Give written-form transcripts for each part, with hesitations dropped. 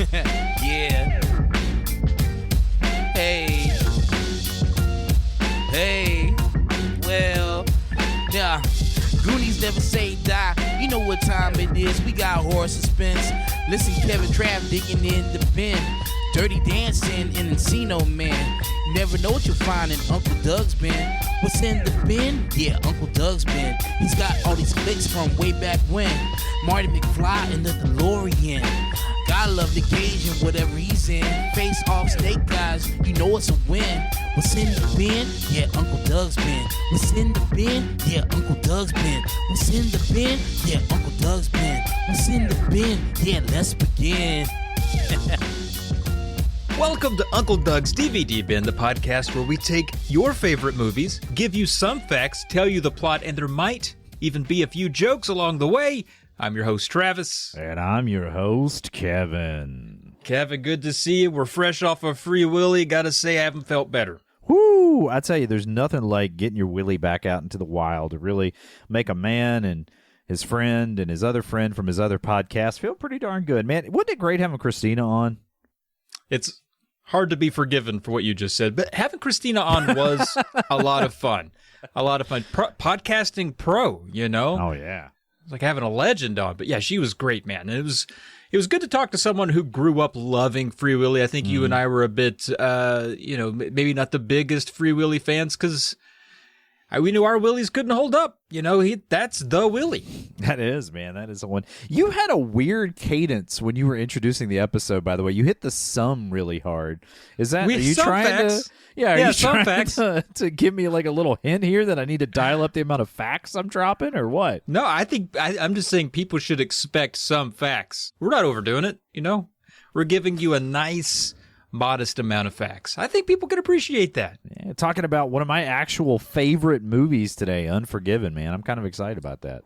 Yeah. Hey. Well, yeah. Goonies never say die. You know what time it is. We got horror suspense. Listen, Kevin Trav digging in the bin. Dirty Dancing and Encino Man. You never know what you'll find in Uncle Doug's bin. What's in the bin? Yeah, Uncle Doug's bin. He's got all these flicks from way back when. Marty McFly in the DeLorean. Gotta love the gauge and whatever he's in. Face off Snake Guys, you know it's a win. What's in the bin? Yeah, Uncle Doug's bin. What's in the bin? Yeah, Uncle Doug's bin. What's in the bin? Yeah, Uncle Doug's bin. What's in the bin? Yeah, let's begin. Welcome to Uncle Doug's DVD Bin, the podcast where we take your favorite movies, give you some facts, tell you the plot, and there might even be a few jokes along the way. I'm your host, Travis. And I'm your host, Kevin. Kevin, good to see you. We're fresh off of Free Willy. Gotta say, I haven't felt better. Woo! I tell you, there's nothing like getting your Willy back out into the wild to really make a man and his friend and his other friend from his other podcast feel pretty darn good. Man, wasn't it great having Christina on? It's hard to be forgiven for what you just said, but having Christina on was a lot of fun. A lot of fun. Podcasting pro, you know? Oh, yeah. It's like having a legend on. But yeah, she was great, man. And it was good to talk to someone who grew up loving Free Willy. I think you and I were a bit, maybe not the biggest Free Willy fans because we knew our Willies couldn't hold up. You know, that's the Willy. That is, man. That is the one. You had a weird cadence when you were introducing the episode, by the way. You hit the sum really hard. Is that, are you trying facts. to... Yeah, are you some trying facts. To give me like a little hint here that I need to dial up the amount of facts I'm dropping or what? No, I think I'm just saying people should expect some facts. We're not overdoing it, you know? We're giving you a nice, modest amount of facts. I think people can appreciate that. Yeah, talking about one of my actual favorite movies today, Unforgiven, man. I'm kind of excited about that.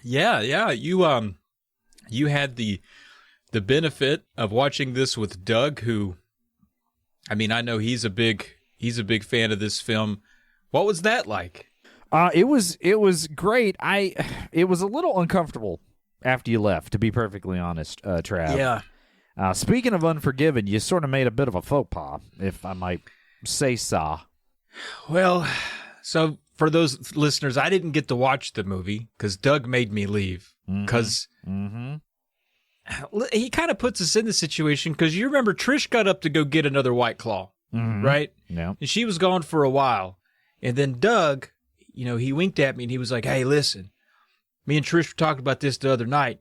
Yeah. You had the benefit of watching this with Doug, who, I mean, I know he's a big fan of this film. What was that like? It was great. It was a little uncomfortable after you left, to be perfectly honest, Trav. Yeah. Speaking of Unforgiven, you sort of made a bit of a faux pas, if I might say so. Well, so for those listeners, I didn't get to watch the movie because Doug made me leave. Because he kind of puts us in the situation because you remember Trish got up to go get another White Claw, right? Yeah. And she was gone for a while. And then Doug, you know, he winked at me and he was like, hey, listen, me and Trish were talking about this the other night.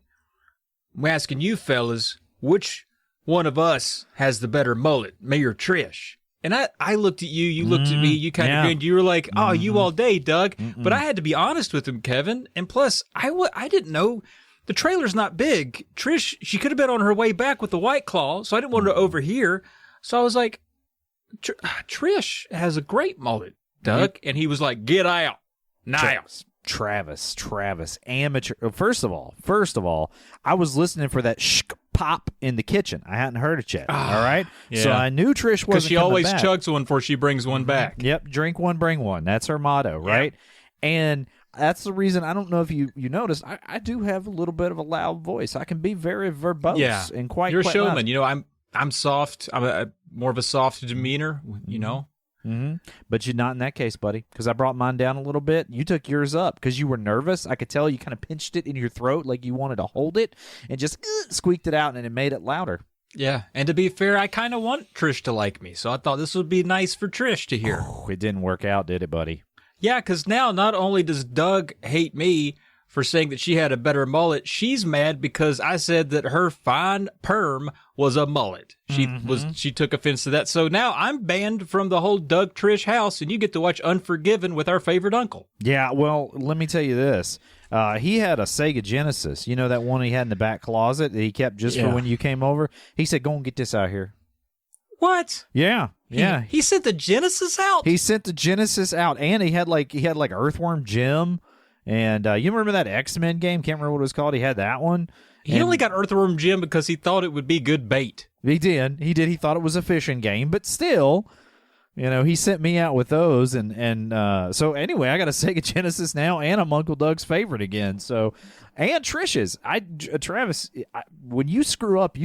I'm asking you fellas, which one of us has the better mullet, me or Trish? And I looked at you, you looked at me, you kind of grinned. You were like, oh, you all day, Doug. But I had to be honest with him, Kevin. And plus, I didn't know. The trailer's not big. Trish, she could have been on her way back with the White Claw, so I didn't want her to overhear. So I was like, Trish has a great mullet, Doug. And he was like, get out. Now. Travis, amateur. First of all, I was listening for that pop in the kitchen. I hadn't heard it yet. All right, yeah. So I knew Trish wasn't because she always back. chugs one before she brings one back. Yep, drink one, bring one. That's her motto, right? Yep. And that's the reason. I don't know if you noticed. I do have a little bit of a loud voice. I can be very verbose and quite. You're a showman. loud. You know, I'm soft. I'm a more of a soft demeanor. You know. But you're not in that case, buddy, because I brought mine down a little bit. You took yours up because you were nervous. I could tell you kind of pinched it in your throat like you wanted to hold it and just squeaked it out, and it made it louder. Yeah, and to be fair, I kind of want Trish to like me, so I thought this would be nice for Trish to hear. Oh, it didn't work out, did it, buddy? Yeah, because now not only does Doug hate me for saying that she had a better mullet, she's mad because I said that her fine perm was a mullet. She took offense to that. So now I'm banned from the whole Doug Trish house, and you get to watch Unforgiven with our favorite uncle. Yeah, well, let me tell you this. He had a Sega Genesis. You know that one he had in the back closet that he kept just for when you came over? He said, go and get this out here. What? Yeah. He sent the Genesis out? He sent the Genesis out, and he had like Earthworm Jim. And you remember that X-Men game? Can't remember what it was called. He had that one. He only got Earthworm Jim because he thought it would be good bait. He did. He thought it was a fishing game, but still, He sent me out with those, and so anyway, I got a Sega Genesis now, and I'm Uncle Doug's favorite again. So, and Trish's. Travis, when you screw up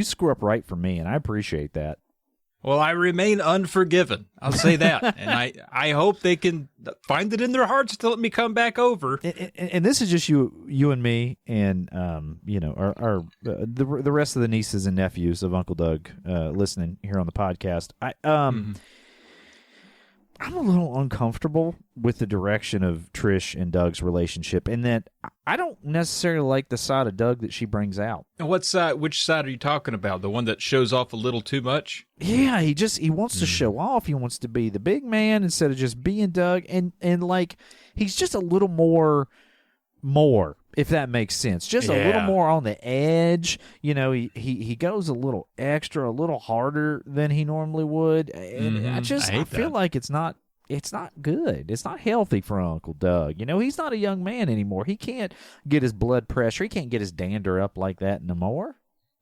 right for me, and I appreciate that. Well, I remain unforgiven. I'll say that, and I hope they can find it in their hearts to let me come back over. And this is just you and me, and the rest of the nieces and nephews of Uncle Doug listening here on the podcast. I'm a little uncomfortable with the direction of Trish and Doug's relationship, in that I don't necessarily like the side of Doug that she brings out. And which side are you talking about? The one that shows off a little too much? Yeah, he wants to show off. He wants to be the big man instead of just being Doug, and like he's just a little more, if that makes sense. Just a little more on the edge. He goes a little extra, a little harder than he normally would. And I feel like it's not good. It's not healthy for Uncle Doug. He's not a young man anymore. He can't get his blood pressure. He can't get his dander up like that no more.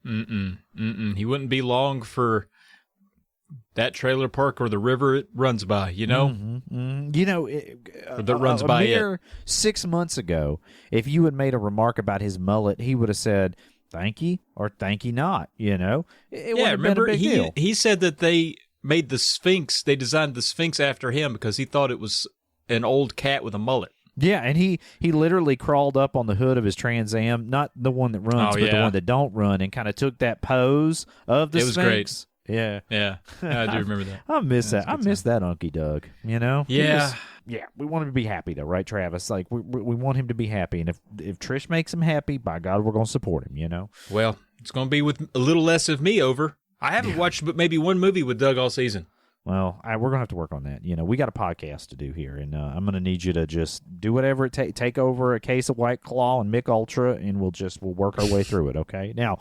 He wouldn't be long for that trailer park or the river it runs by, that runs by it. 6 months ago, if you had made a remark about his mullet, he would have said, "Thank you" or "Thank you not." It would have been a big deal. He said that they made the Sphinx. They designed the Sphinx after him because he thought it was an old cat with a mullet. Yeah, and he literally crawled up on the hood of his Trans Am, not the one that runs, but the one that don't run, and kind of took that pose of the Sphinx. It was great. Yeah. I do remember that. I miss that. I miss that Unky Doug, Yeah. We want him to be happy, though, right, Travis? Like, we want him to be happy, and if Trish makes him happy, by God, we're going to support him, Well, it's going to be with a little less of me over. I haven't watched but maybe one movie with Doug all season. Well, we're going to have to work on that. We got a podcast to do here, and I'm going to need you to just do whatever it takes. Take over a case of White Claw and Mick Ultra, and we'll work our way through it, okay? Now,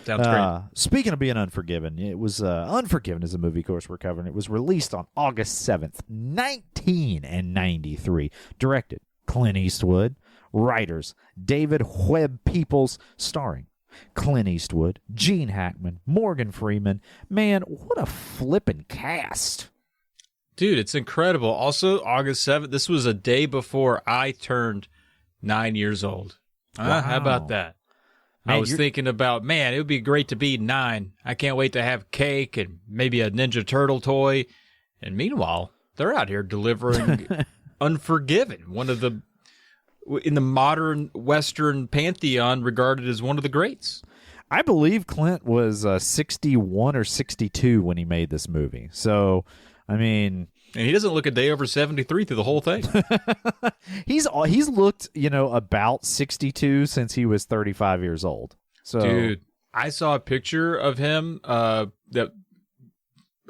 sounds great. Speaking of being Unforgiven, it was Unforgiven is a movie, of course, we're covering. It was released on August 7th, 1993. Directed Clint Eastwood. Writers David Webb Peoples. Starring Clint Eastwood, Gene Hackman, Morgan Freeman. Man, what a flippin' cast. Dude, it's incredible. Also, August 7th, this was a day before I turned 9 years old. Wow. How about that? Man, I was thinking about, man, it would be great to be 9. I can't wait to have cake and maybe a Ninja Turtle toy. And meanwhile, they're out here delivering Unforgiven, one of the, in the modern Western pantheon, regarded as one of the greats. I believe Clint was 61 or 62 when he made this movie. So, I mean... And he doesn't look a day over 73 through the whole thing. He's looked, about 62 since he was 35 years old. So, dude, I saw a picture of him that,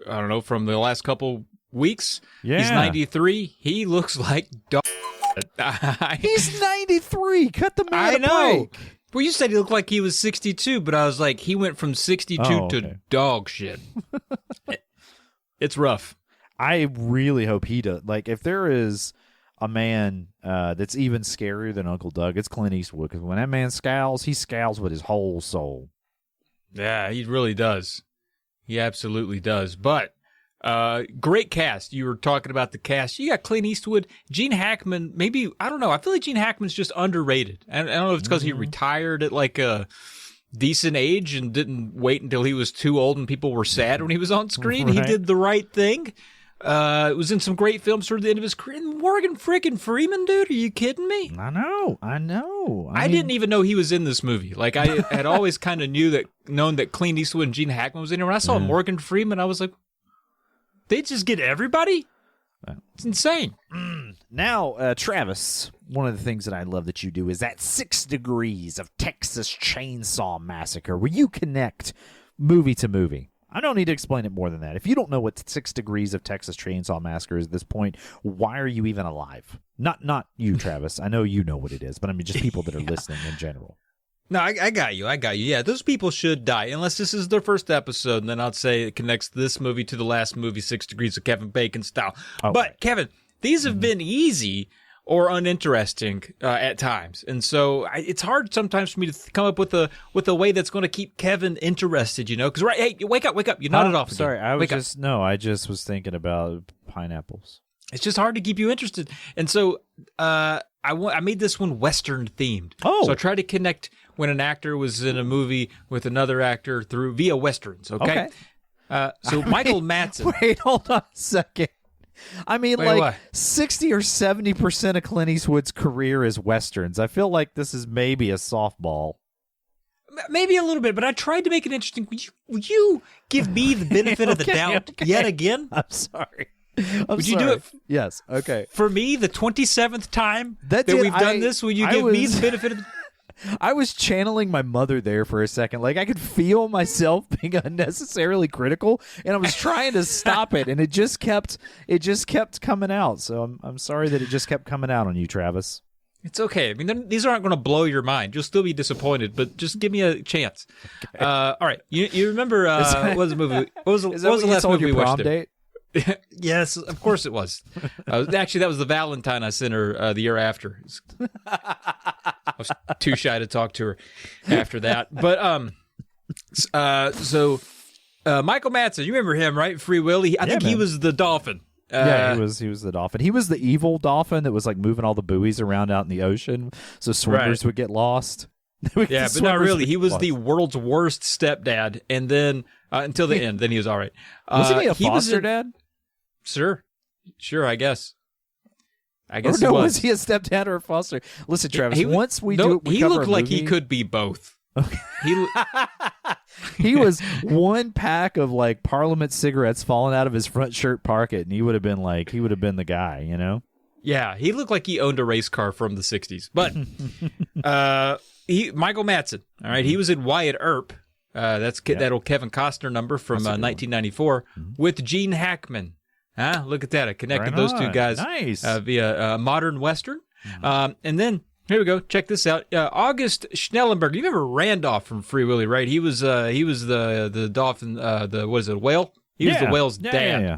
I don't know, from the last couple weeks. Yeah. He's 93. He looks like dog. He's 93. Cut the man I know. break. Well, you said he looked like he was 62, but I was like, he went from 62 to dog shit. It's rough. I really hope he does. Like, if there is a man that's even scarier than Uncle Doug, it's Clint Eastwood. Because when that man scowls, he scowls with his whole soul. Yeah, he really does. He absolutely does. But great cast. You were talking about the cast. You got Clint Eastwood, Gene Hackman. Maybe, I don't know. I feel like Gene Hackman's just underrated. I don't know if it's because he retired at like a decent age and didn't wait until he was too old and people were sad when he was on screen. Right. He did the right thing. It was in some great films toward the end of his career. Morgan freaking Freeman, dude. Are you kidding me? I know. I didn't even know he was in this movie. Like, I had always kind of known that Clint Eastwood and Gene Hackman was in it. When I saw Morgan Freeman, I was like, they just get everybody? It's insane. Now, Travis, one of the things that I love that you do is that 6 Degrees of Texas Chainsaw Massacre, where you connect movie to movie. I don't need to explain it more than that. If you don't know what 6 Degrees of Texas Chainsaw Massacre is at this point, why are you even alive? Not you, Travis. I know you know what it is, but I mean just people that are listening in general. No, I got you. Yeah, those people should die, unless this is their first episode, and then I'd say it connects this movie to the last movie, 6 Degrees of Kevin Bacon style. Okay. But, Kevin, these have been easy or uninteresting at times. And so it's hard sometimes for me to come up with a way that's going to keep Kevin interested, because hey, wake up, you nodded off again. Sorry, I just was thinking about pineapples. It's just hard to keep you interested. And so I made this one Western themed. Oh. So I tried to connect when an actor was in a movie with another actor via Westerns, okay? So Michael Madsen. Wait, hold on a second. I mean, what? 60 or 70% of Clint Eastwood's career is Westerns. I feel like this is maybe a softball. Maybe a little bit, but I tried to make it interesting. Would you give me the benefit of the doubt yet again? I'm sorry. Would you do it? Yes. Okay. For me, the 27th time that we've done this, will you give me the benefit of the I was channeling my mother there for a second. Like, I could feel myself being unnecessarily critical, and I was trying to stop it, and it just kept coming out. So I'm sorry that it just kept coming out on you, Travis. It's okay. I mean, these aren't going to blow your mind. You'll still be disappointed, but just give me a chance. Okay. All right. You remember what was the movie? What was the last movie we watched? Date? Yes, of course it was. Actually, that was the Valentine I sent her the year after. I was too shy to talk to her after that. But so Michael Madsen, you remember him, right? Free Willy. I think he was the dolphin. He was the dolphin. He was the evil dolphin that was like moving all the buoys around out in the ocean, so swimmers would get lost. Yeah, but not really. He was the world's worst stepdad, and then until the end, then he was all right. Wasn't he a foster dad? Sure, I guess. Was he a stepdad or a foster? Listen, Travis. Once we cover he looked a like movie, he could be both. Okay. He was one pack of like Parliament cigarettes falling out of his front shirt pocket, and he would have been the guy, Yeah, he looked like he owned a race car from the 60s. But Michael Madsen, all right, he was in Wyatt Earp. That's that old Kevin Costner number from 1994 with Gene Hackman. Look at that. I connected those two guys via Modern Western. And then, here we go. Check this out. August Schnellenberger. You remember Randolph from Free Willy, right? He was the dolphin, whale? He was the whale's dad. Yeah.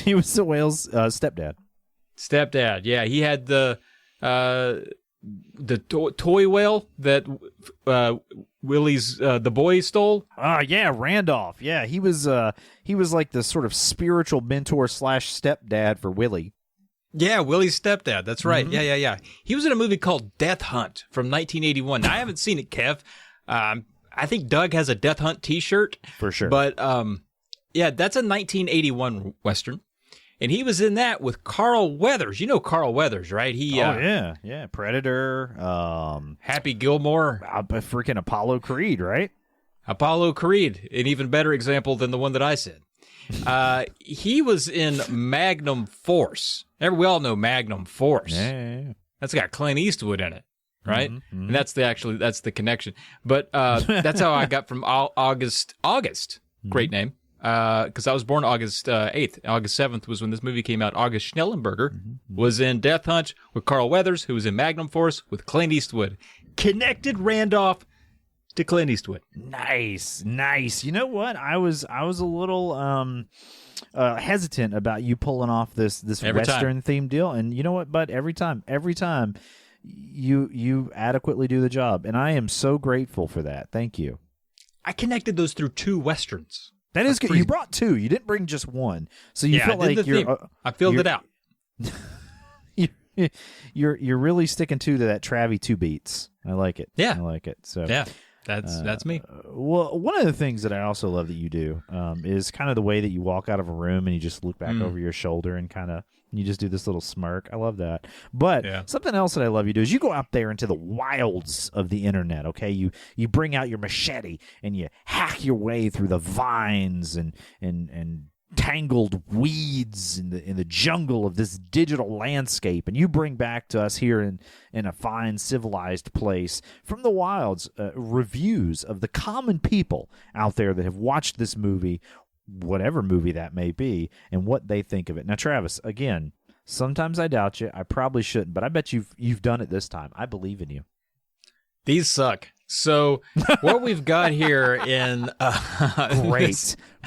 He was the whale's stepdad. Stepdad, yeah. He had the toy whale that Willie's the boy stole. Yeah, Randolph. Yeah, he was like the sort of spiritual mentor / stepdad for Willie. Yeah, Willie's stepdad. That's right. Mm-hmm. Yeah. He was in a movie called Death Hunt from 1981. Now, I haven't seen it, Kev. I think Doug has a Death Hunt T-shirt for sure. But yeah, that's a 1981 Western. And he was in that with Carl Weathers. You know Carl Weathers, right? Yeah, Predator, Happy Gilmore, freaking Apollo Creed, right? Apollo Creed, an even better example than the one that I said. He was in Magnum Force. We all know Magnum Force. Yeah. That's got Clint Eastwood in it, right? Mm-hmm. And that's the connection. But that's how I got from August. Great name. Because I was born August 8th. August 7th was when this movie came out. August Schnellenberger was in Death Hunt with Carl Weathers, who was in Magnum Force with Clint Eastwood. Connected Randolph to Clint Eastwood. Nice. You know what? I was a little hesitant about you pulling off this Western themed deal, and you know what, bud? Every time you adequately do the job, and I am so grateful for that. Thank you. I connected those through two Westerns. That is good. You brought two. You didn't bring just one. So you feel like I filled it out. You're really sticking to that Travie 2 beats. I like it. Yeah, I like it. So yeah, that's me. Well, one of the things that I also love that you do is kind of the way that you walk out of a room and you just look back over your shoulder and kind of you just do this little smirk. I love that. But something else that I love you do is you go out there into the wilds of the internet. Okay, you bring out your machete and you hack your way through the vines and tangled weeds in the jungle of this digital landscape, and you bring back to us here in a fine civilized place from the wilds reviews of the common people out there that have watched this movie, whatever movie that may be, and what they think of it. Now, Travis, again, sometimes I doubt you. I probably shouldn't, but I bet you've done it this time. I believe in you. These suck. So what we've got here in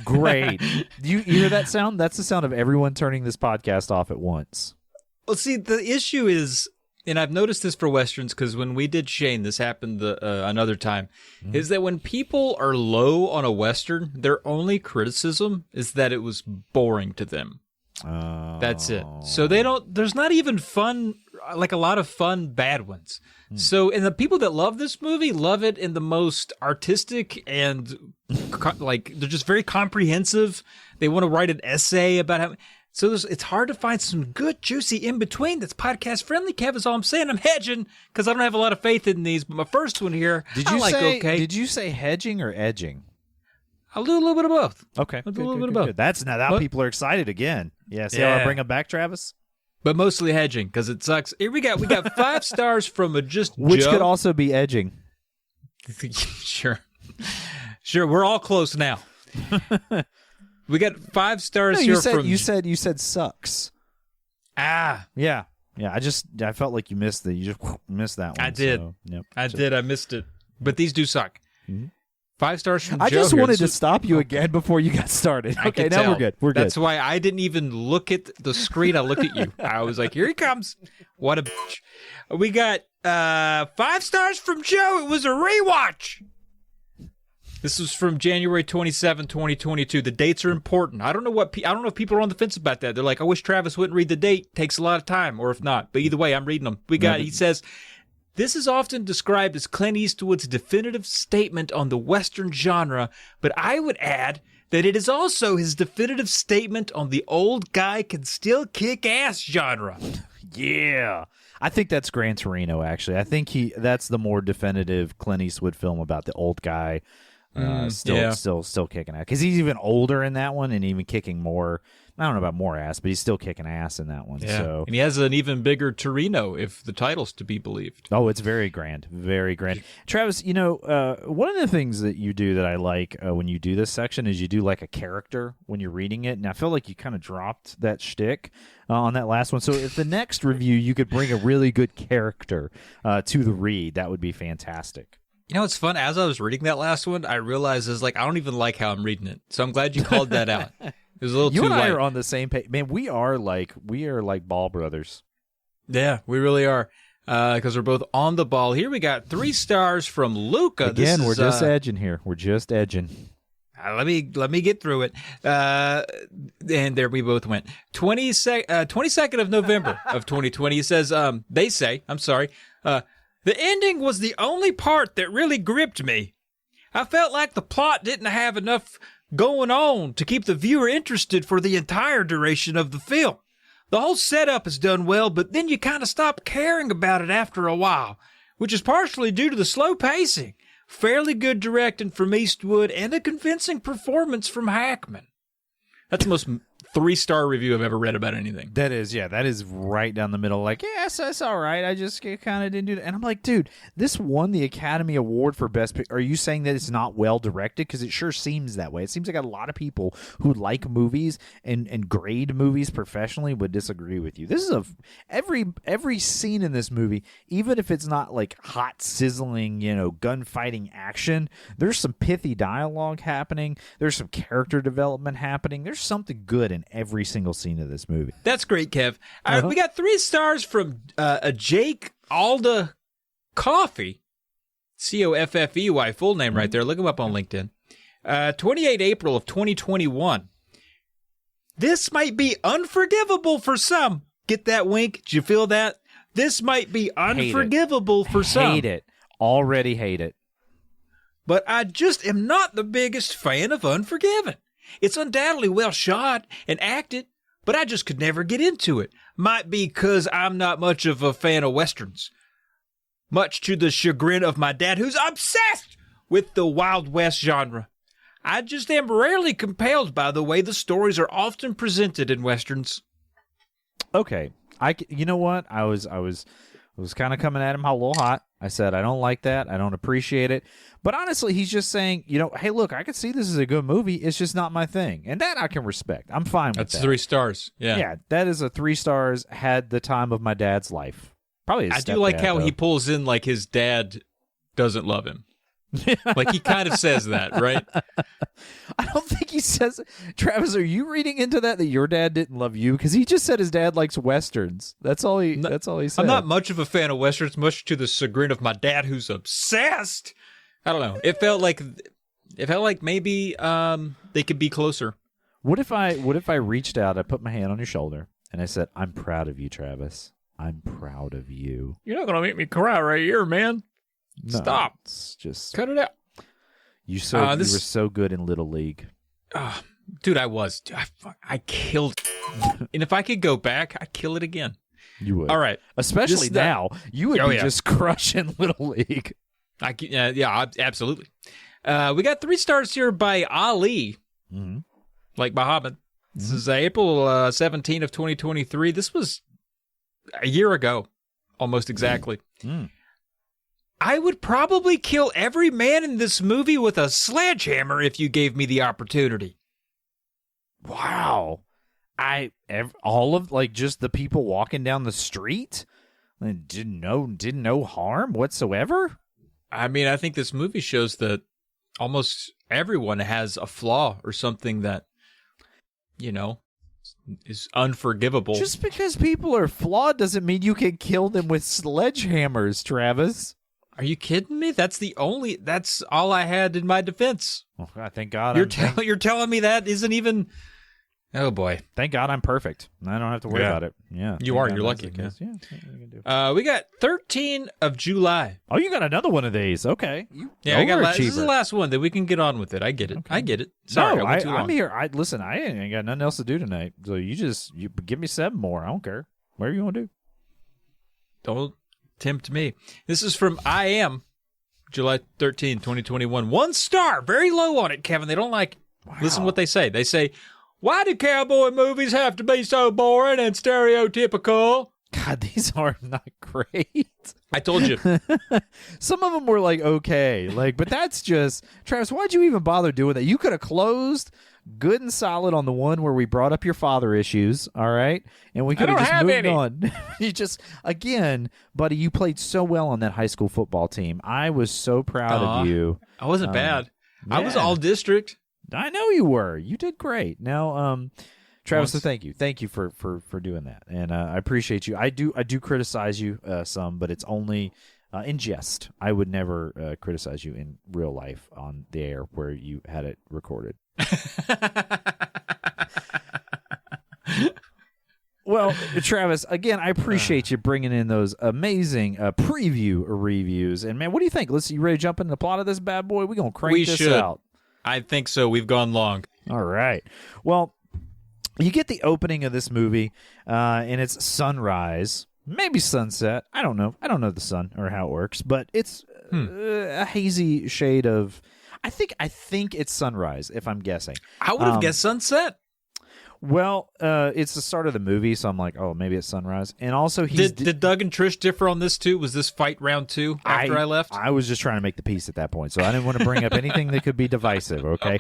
great. You hear that sound? That's the sound of everyone turning this podcast off at once. Well, see, the issue is and I've noticed this for Westerns because when we did Shane, this happened another time, is that when people are low on a Western, their only criticism is that it was boring to them. That's it. So there's not even fun, like a lot of fun bad ones. So, and the people that love this movie love it in the most artistic and like they're just very comprehensive. They want to write an essay about how. So it's hard to find some good, juicy in between that's podcast friendly. Kev, is all I'm saying. I'm hedging because I don't have a lot of faith in these. But my first one here, Did you say hedging or edging? I'll do a little bit of both. Okay, I'll do a little bit of both. Good. That's now people are excited again. Yeah, see how I bring them back, Travis? But mostly hedging because it sucks. Here we got 5 stars from a just which Joe. Could also be edging. Sure. We're all close now. We got 5 stars here from. You said sucks. Ah, yeah. I felt like you just missed that one. I did. So, yep. I missed it. But these do suck. Mm-hmm. 5 stars from Joe. I just here. wanted to stop you again before you got started. Okay, now we're good. We're good. That's why I didn't even look at the screen. I looked at you. I was like, here he comes. What a bitch. We got 5 stars from Joe. It was a rewatch. This was from January 27, 2022. The dates are important. I don't know if people are on the fence about that. They're like, I wish Travis wouldn't read the date. Takes a lot of time, or if not. But either way, I'm reading them. He says, this is often described as Clint Eastwood's definitive statement on the Western genre, but I would add that it is also his definitive statement on the old guy can still kick ass genre. Yeah. I think that's Gran Torino, actually. I think that's the more definitive Clint Eastwood film about the old guy still kicking ass. Because he's even older in that one and even kicking more. I don't know about more ass, but he's still kicking ass in that one. Yeah. So. And he has an even bigger Torino, if the title's to be believed. Oh, it's very grand. Very grand. Travis, one of the things that you do that I like when you do this section is you do like a character when you're reading it. And I feel like you kind of dropped that shtick on that last one. So if the next review you could bring a really good character to the read, that would be fantastic. You know, it's fun. As I was reading that last one, I realized I don't even like how I'm reading it. So I'm glad you called that out. It was a little you too and I light. are on the same page. Man, we are like ball brothers. Yeah, we really are. Because we're both on the ball. Here we got 3 stars from Luca. Again, we're just edging here. We're just edging. Let me get through it. And there we both went. 22nd of November of 2020. He says, the ending was the only part that really gripped me. I felt like the plot didn't have enough going on to keep the viewer interested for the entire duration of the film. The whole setup is done well, but then you kind of stop caring about it after a while, which is partially due to the slow pacing, fairly good directing from Eastwood, and a convincing performance from Hackman. That's the most 3-star review I've ever read about anything. That is right down the middle. Like, yes, that's all right. I just kind of didn't do that. And I'm like, dude, this won the Academy Award for Best Picture. Are you saying that it's not well directed? Because it sure seems that way. It seems like a lot of people who like movies and grade movies professionally would disagree with you. This is every scene in this movie, even if it's not like hot, sizzling, gunfighting action, there's some pithy dialogue happening. There's some character development happening. There's something good in every single scene of this movie. That's great, Kev. We got 3 stars from Jake Alda Coffee, Coffey, full name right there. Look him up on LinkedIn. 28 April of 2021. This might be unforgivable for some. Get that wink? Did you feel that? This might be unforgivable for some. Hate it. Already hate it. But I just am not the biggest fan of Unforgiven. It's undoubtedly well shot and acted, but I just could never get into it. Might be because I'm not much of a fan of Westerns. Much to the chagrin of my dad, who's obsessed with the Wild West genre. I just am rarely compelled by the way the stories are often presented in Westerns. Okay. You know what? I was kind of coming at him a little hot. I said, I don't like that. I don't appreciate it. But honestly, he's just saying, hey, look, I could see this is a good movie. It's just not my thing. And that I can respect. I'm fine with that. That's 3 stars. Yeah. Yeah, that is a 3 stars. Had the time of my dad's life. Probably his I do like how he pulls in like his dad doesn't love him. Like, he kind of says that, right? I don't think he says. Travis, are you reading into that your dad didn't love you? Because he just said his dad likes westerns. That's all he. That's all he said. I'm not much of a fan of westerns, much to the chagrin of my dad, who's obsessed. I don't know. It felt like maybe they could be closer. What if I reached out, I put my hand on your shoulder, and I said, "I'm proud of you, Travis. I'm proud of you." You're not gonna make me cry right here, man. No, Stop. It's just Cut it out. you were so good in Little League. Dude, I was. Dude, I killed it. And if I could go back, I'd kill it again. You would. All right. Especially now. You would be just crushing Little League. Yeah, absolutely. We got 3 stars here by Ali, like Muhammad. This is April 17 of 2023. This was a year ago, almost exactly. I would probably kill every man in this movie with a sledgehammer if you gave me the opportunity. Wow. All of just the people walking down the street didn't know harm whatsoever. I mean, I think this movie shows that almost everyone has a flaw or something that, is unforgivable. Just because people are flawed doesn't mean you can kill them with sledgehammers, Travis. Are you kidding me? That's all I had in my defense. Well, thank God. You're telling me that isn't even. Oh boy! Thank God I'm perfect. I don't have to worry about it. Yeah, you are. You're lucky. Yeah. We got 13 of July. Oh, you got another one of these? Okay. I got. This is the last one that we can get on with it. I get it. Okay. I get it. Sorry, I'm here. Listen. I ain't got nothing else to do tonight. So you give me 7 more. I don't care. Whatever you want to do. Don't tempt me. This is from I Am, July 13, 2021. 1 star. Very low on it, Kevin. They don't like. Wow. Listen to what they say. They say, "Why do cowboy movies have to be so boring and stereotypical?" God, these are not great. I told you. Some of them were okay. But that's just, Travis, why'd you even bother doing that? You could have closed good and solid on the one where we brought up your father issues, all right? And we could have just moved on. You just, again, buddy, you played so well on that high school football team. I was so proud of you. I wasn't bad. Yeah. I was all district. I know you were. You did great. Now, Travis, so thank you. Thank you for doing that. And I appreciate you. I do criticize you some, but it's only in jest. I would never criticize you in real life on the air where you had it recorded. Well, Travis, again, I appreciate you bringing in those amazing preview reviews. And, man, what do you think? You ready to jump into the plot of this bad boy? We're going to crank this out. I think so. We've gone long. All right. Well, you get the opening of this movie, and it's sunrise, maybe sunset. I don't know. I don't know the sun or how it works, but it's a hazy shade of. I think it's sunrise, if I'm guessing. I would have guessed sunset. Well, it's the start of the movie, so I'm like, oh, maybe it's sunrise. And also, did Doug and Trish differ on this too? Was this fight round 2 after I left? I was just trying to make the peace at that point, so I didn't want to bring up anything that could be divisive. Okay,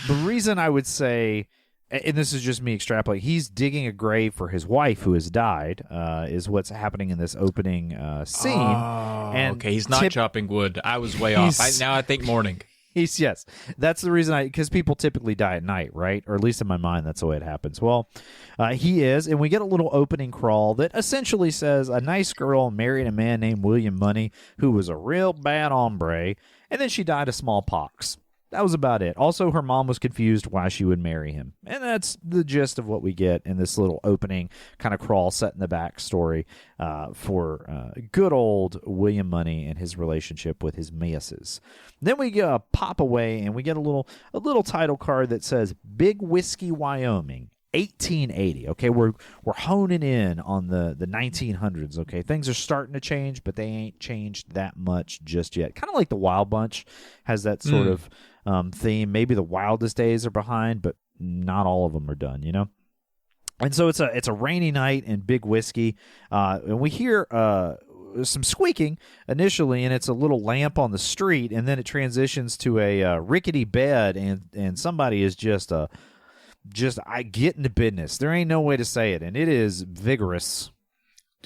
the reason I would say, and this is just me extrapolating, he's digging a grave for his wife who has died, is what's happening in this opening scene. Oh, and okay, he's not chopping wood. I was way off. Now I think morning. Yes, that's the reason because people typically die at night, right? Or at least in my mind, that's the way it happens. Well, he is, and we get a little opening crawl that essentially says a nice girl married a man named William Money who was a real bad hombre, and then she died of smallpox. That was about it. Also, her mom was confused why she would marry him. And that's the gist of what we get in this little opening kind of crawl set in the backstory for good old William Money and his relationship with his missus. Then we pop away and we get a little title card that says Big Whiskey, Wyoming, 1880. Okay, we're honing in on the 1900s. Okay, things are starting to change, but they ain't changed that much just yet. Kind of like the Wild Bunch has that sort of theme. Maybe the wildest days are behind, but not all of them are done. And so it's a rainy night in Big Whiskey, and we hear some squeaking initially, and it's a little lamp on the street, and then it transitions to a rickety bed, and somebody is just I get into business. There ain't no way to say it, and it is vigorous.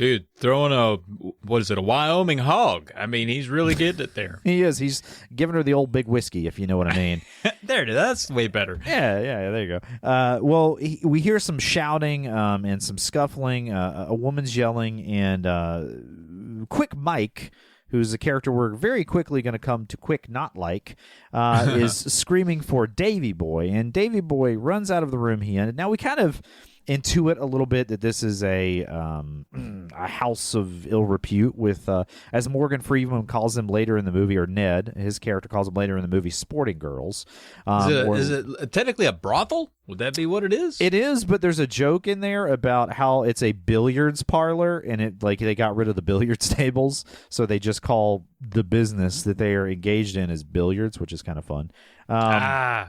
Dude, throwing a Wyoming hog. I mean, he's really getting it there. He is. He's giving her the old big whiskey, if you know what I mean. There it is. That's way better. Yeah, there you go. Well, we hear some shouting and some scuffling, a woman's yelling, and Quick Mike, who's a character we're very quickly going to come to quick not like, is screaming for Davy Boy. And Davy Boy runs out of the room he entered. Now, we kind of intuit a little bit that this is a house of ill repute with, as Morgan Freeman calls them later in the movie, or Ned, his character calls them later in the movie, sporting girls. Is it technically a brothel? Would that be what it is? It is, but there's a joke in there about how it's a billiards parlor, and they got rid of the billiards tables, so they just call the business that they are engaged in as billiards, which is kind of fun. Yeah.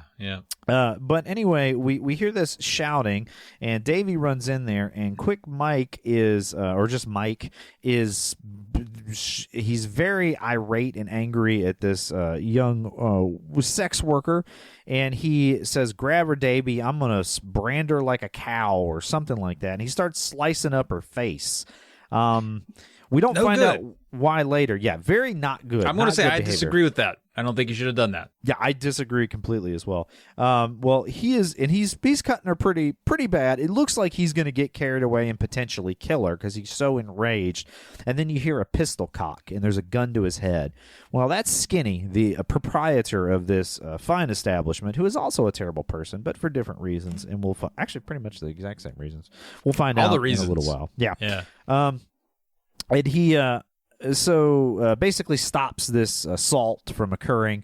But anyway, we hear this shouting, and Davey runs in there, and Quick Mike is, or just Mike is, he's very irate and angry at this young sex worker, and he says, "Grab her, Davey. I'm gonna brand her like a cow," or something like that. And he starts slicing up her face. We don't find out why later. Yeah, very not good. I'm going to say I disagree with that. I don't think you should have done that. Yeah, I disagree completely as well. Well, he's cutting her pretty bad. It looks like he's going to get carried away and potentially kill her because he's so enraged. And then you hear a pistol cock, and there's a gun to his head. Well, that's Skinny, the proprietor of this fine establishment, who is also a terrible person, but for different reasons. And we'll actually pretty much the exact same reasons. We'll find out in a little while. Yeah. And he basically stops this assault from occurring,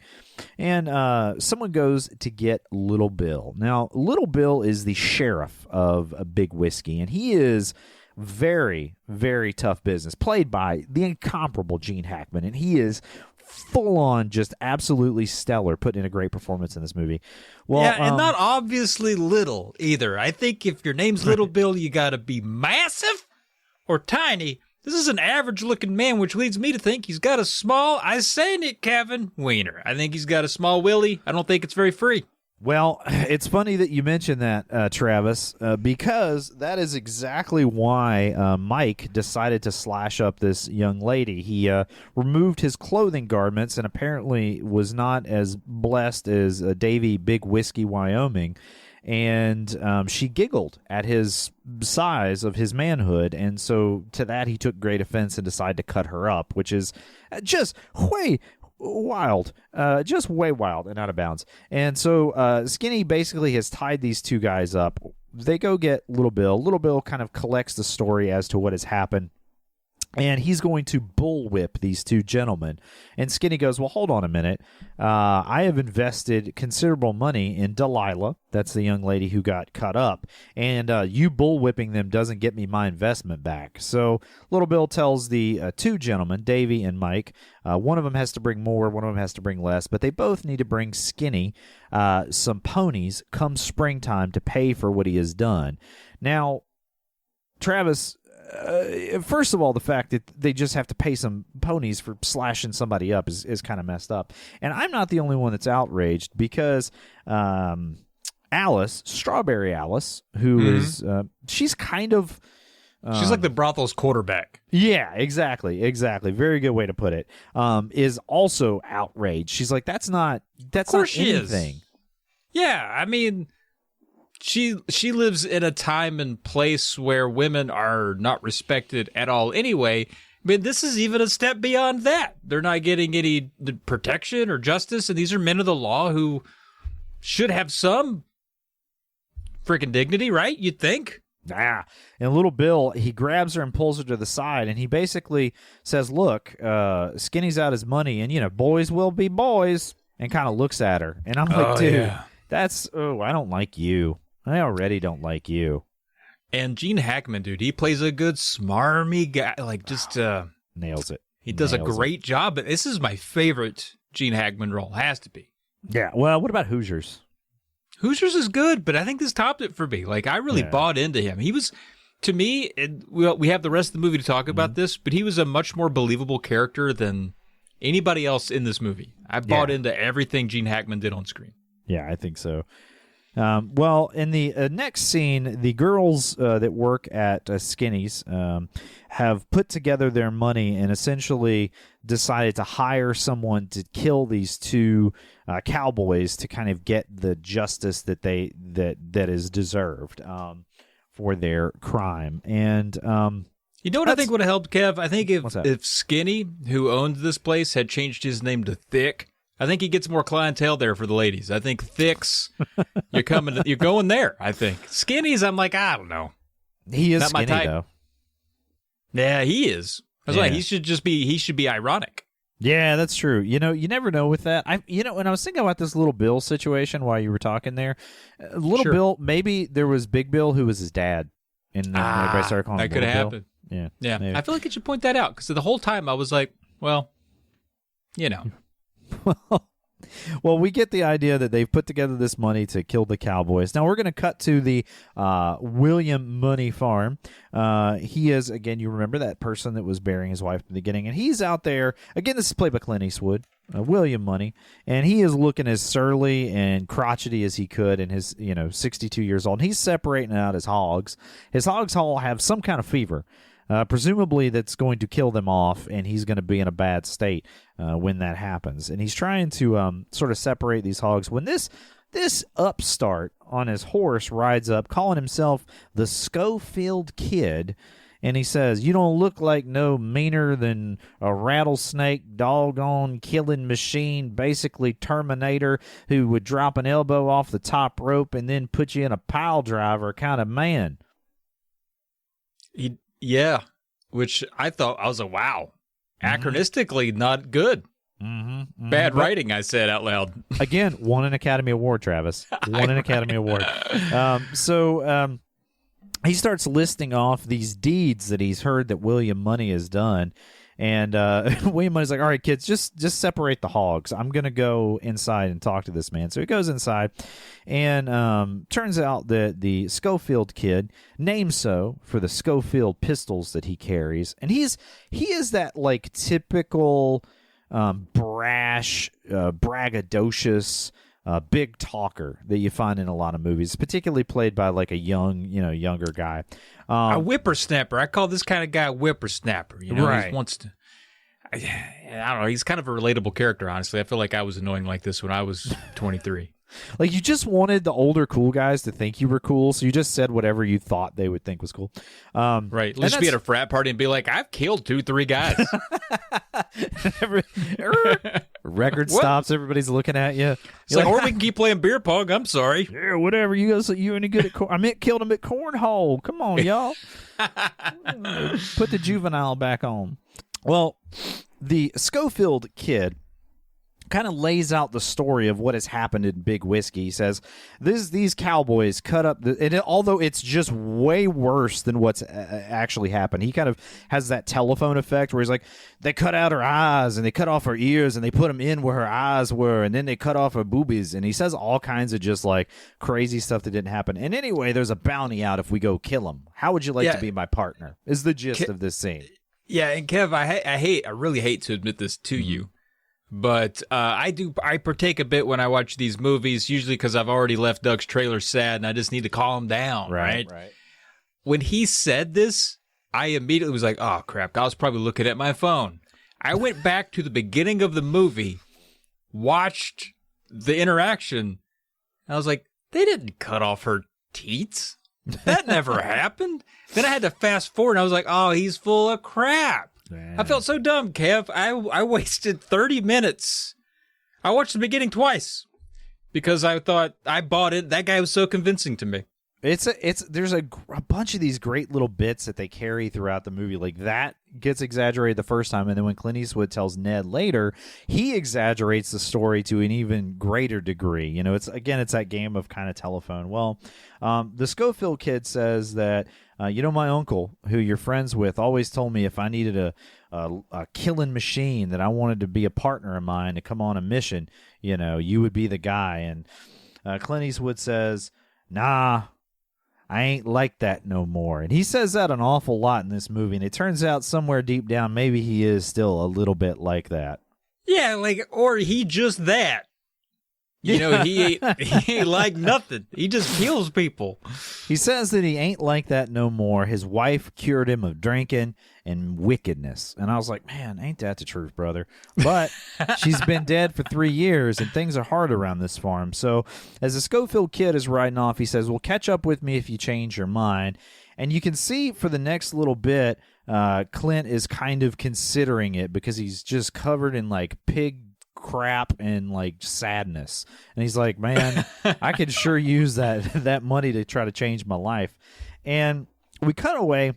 and someone goes to get Little Bill. Now, Little Bill is the sheriff of Big Whiskey, and he is very, very tough business, played by the incomparable Gene Hackman, and he is full-on just absolutely stellar, putting in a great performance in this movie. Well, yeah, and not obviously little either. I think if your name's Little Bill, you got to be massive or tiny. This is an average-looking man, which leads me to think he's got a small, I saying it, Kevin, wiener. I think he's got a small willy. I don't think it's very free. Well, it's funny that you mentioned that, Travis, because that is exactly why Mike decided to slash up this young lady. He removed his clothing garments and apparently was not as blessed as Davy Big Whiskey Wyoming. And she giggled at his size of his manhood, and so to that he took great offense and decided to cut her up, which is just way wild, and out of bounds. And so Skinny basically has tied these two guys up. They go get Little Bill. Little Bill kind of collects the story as to what has happened, and he's going to bullwhip these two gentlemen. And Skinny goes, "Well, hold on a minute. I have invested considerable money in Delilah. That's the young lady who got cut up. And you bullwhipping them doesn't get me my investment back." So Little Bill tells the two gentlemen, Davy and Mike, one of them has to bring more, one of them has to bring less, but they both need to bring Skinny some ponies come springtime to pay for what he has done. Now, Travis, first of all, the fact that they just have to pay some ponies for slashing somebody up is kind of messed up. And I'm not the only one that's outraged, because Alice, Strawberry Alice, who is, she's kind of... she's like the brothel's quarterback. Yeah, exactly. Very good way to put it. Is also outraged. She's like, that's not anything. Is. Yeah, I mean... She lives in a time and place where women are not respected at all anyway. I mean, this is even a step beyond that. They're not getting any protection or justice, and these are men of the law who should have some freaking dignity, right? You'd think. And Little Bill, he grabs her and pulls her to the side, and he basically says, "Look, Skinny's out his money, and, boys will be boys," and kind of looks at her. And I'm like, dude, I don't like you. I already don't like you. And Gene Hackman, dude, he plays a good smarmy guy. Like, just nails it. He does a great job. But this is my favorite Gene Hackman role. Has to be. Yeah. Well, what about Hoosiers? Hoosiers is good, but I think this topped it for me. Like, I really bought into him. He was, to me, we have the rest of the movie to talk about this, but he was a much more believable character than anybody else in this movie. I bought into everything Gene Hackman did on screen. Yeah, I think so. Well, in the next scene, the girls that work at Skinny's have put together their money and essentially decided to hire someone to kill these two cowboys to kind of get the justice that that is deserved for their crime. And you know what I think would have helped, Kev? I think if Skinny, who owned this place, had changed his name to Thick, I think he gets more clientele there for the ladies. I think Thicks, you're going there. I think Skinny's, I'm like, I don't know. He is not skinny, my type. though. Yeah, he is. I was like, he should be ironic. Yeah, that's true. You know, you never know with that. When I was thinking about this Little Bill situation while you were talking there, Little Bill, maybe there was Big Bill who was his dad, and everybody started calling him that could have happened. Yeah. I feel like you should point that out because the whole time I was like, well, you know. Well, we get the idea that they've put together this money to kill the cowboys. Now, we're going to cut to the William Money farm. He is, again, you remember that person that was burying his wife at the beginning, and he's out there. Again, this is played by Clint Eastwood, William Money, and he is looking as surly and crotchety as he could in his, 62 years old. And he's separating out his hogs. His hogs all have some kind of fever. Presumably that's going to kill them off, and he's going to be in a bad state when that happens. And he's trying to sort of separate these hogs when this upstart on his horse rides up, calling himself the Schofield Kid, and he says, "You don't look like no meaner than a rattlesnake, doggone killing machine, basically Terminator, who would drop an elbow off the top rope and then put you in a pile driver kind of man." Yeah, which I was like, wow, anachronistically not good. Bad writing, I said out loud. Again, won an Academy Award, Travis. Won an Academy Award. So he starts listing off these deeds that he's heard that William Money has done. And William Money's like, all right, kids, just separate the hogs. I'm going to go inside and talk to this man. So he goes inside, and turns out that the Schofield Kid, named so for the Schofield pistols that he carries, and he is that like typical brash, braggadocious, big talker that you find in a lot of movies, particularly played by like a younger guy. A whippersnapper. I call this kind of guy a whippersnapper. Right. He wants to. I don't know. He's kind of a relatable character, honestly. I feel like I was annoying like this when I was 23. Like, you just wanted the older cool guys to think you were cool, so you just said whatever you thought they would think was cool. Right. Let's just be at a frat party and be like, I've killed 2-3 guys. Record stops. Everybody's looking at you. It's like, or we can keep playing beer pong. I'm sorry. Yeah, whatever. You guys, you any good at I meant killed him at cornhole. Come on, y'all. Put the juvenile back on. Well, the Schofield Kid kind of lays out the story of what has happened in Big Whiskey. He says, these cowboys cut up, although it's just way worse than what's actually happened. He kind of has that telephone effect where he's like, they cut out her eyes and they cut off her ears and they put them in where her eyes were and then they cut off her boobies. And he says all kinds of just like crazy stuff that didn't happen. And anyway, there's a bounty out if we go kill him. How would you like to be my partner? Is the gist of this scene. Yeah, and Kev, I really hate to admit this to you. But I partake a bit when I watch these movies, usually because I've already left Doug's trailer sad and I just need to calm him down, right? When he said this, I immediately was like, oh, crap, I was probably looking at my phone. I went back to the beginning of the movie, watched the interaction, and I was like, they didn't cut off her teats. That never happened. Then I had to fast forward, and I was like, oh, he's full of crap. I felt so dumb, Kev. I wasted 30 minutes. I watched the beginning twice because I thought I bought it. That guy was so convincing to me. There's a bunch of these great little bits that they carry throughout the movie. Like that gets exaggerated the first time, and then when Clint Eastwood tells Ned later, he exaggerates the story to an even greater degree. It's that game of kind of telephone. Well, the Schofield Kid says that my uncle, who you're friends with, always told me if I needed a killing machine that I wanted to be a partner of mine to come on a mission, you would be the guy. And Clint Eastwood says, nah, I ain't like that no more. And he says that an awful lot in this movie, and it turns out somewhere deep down, maybe he is still a little bit like that. Yeah, or he just that. You know, he ain't like nothing. He just kills people. He says that he ain't like that no more. His wife cured him of drinking and wickedness. And I was like, man, ain't that the truth, brother? But she's been dead for 3 years, and things are hard around this farm. So as the Schofield kid is riding off, he says, well, catch up with me if you change your mind. And you can see for the next little bit, Clint is kind of considering it because he's just covered in like pig crap and like sadness, and he's like, man, I could sure use that money to try to change my life. And we cut away,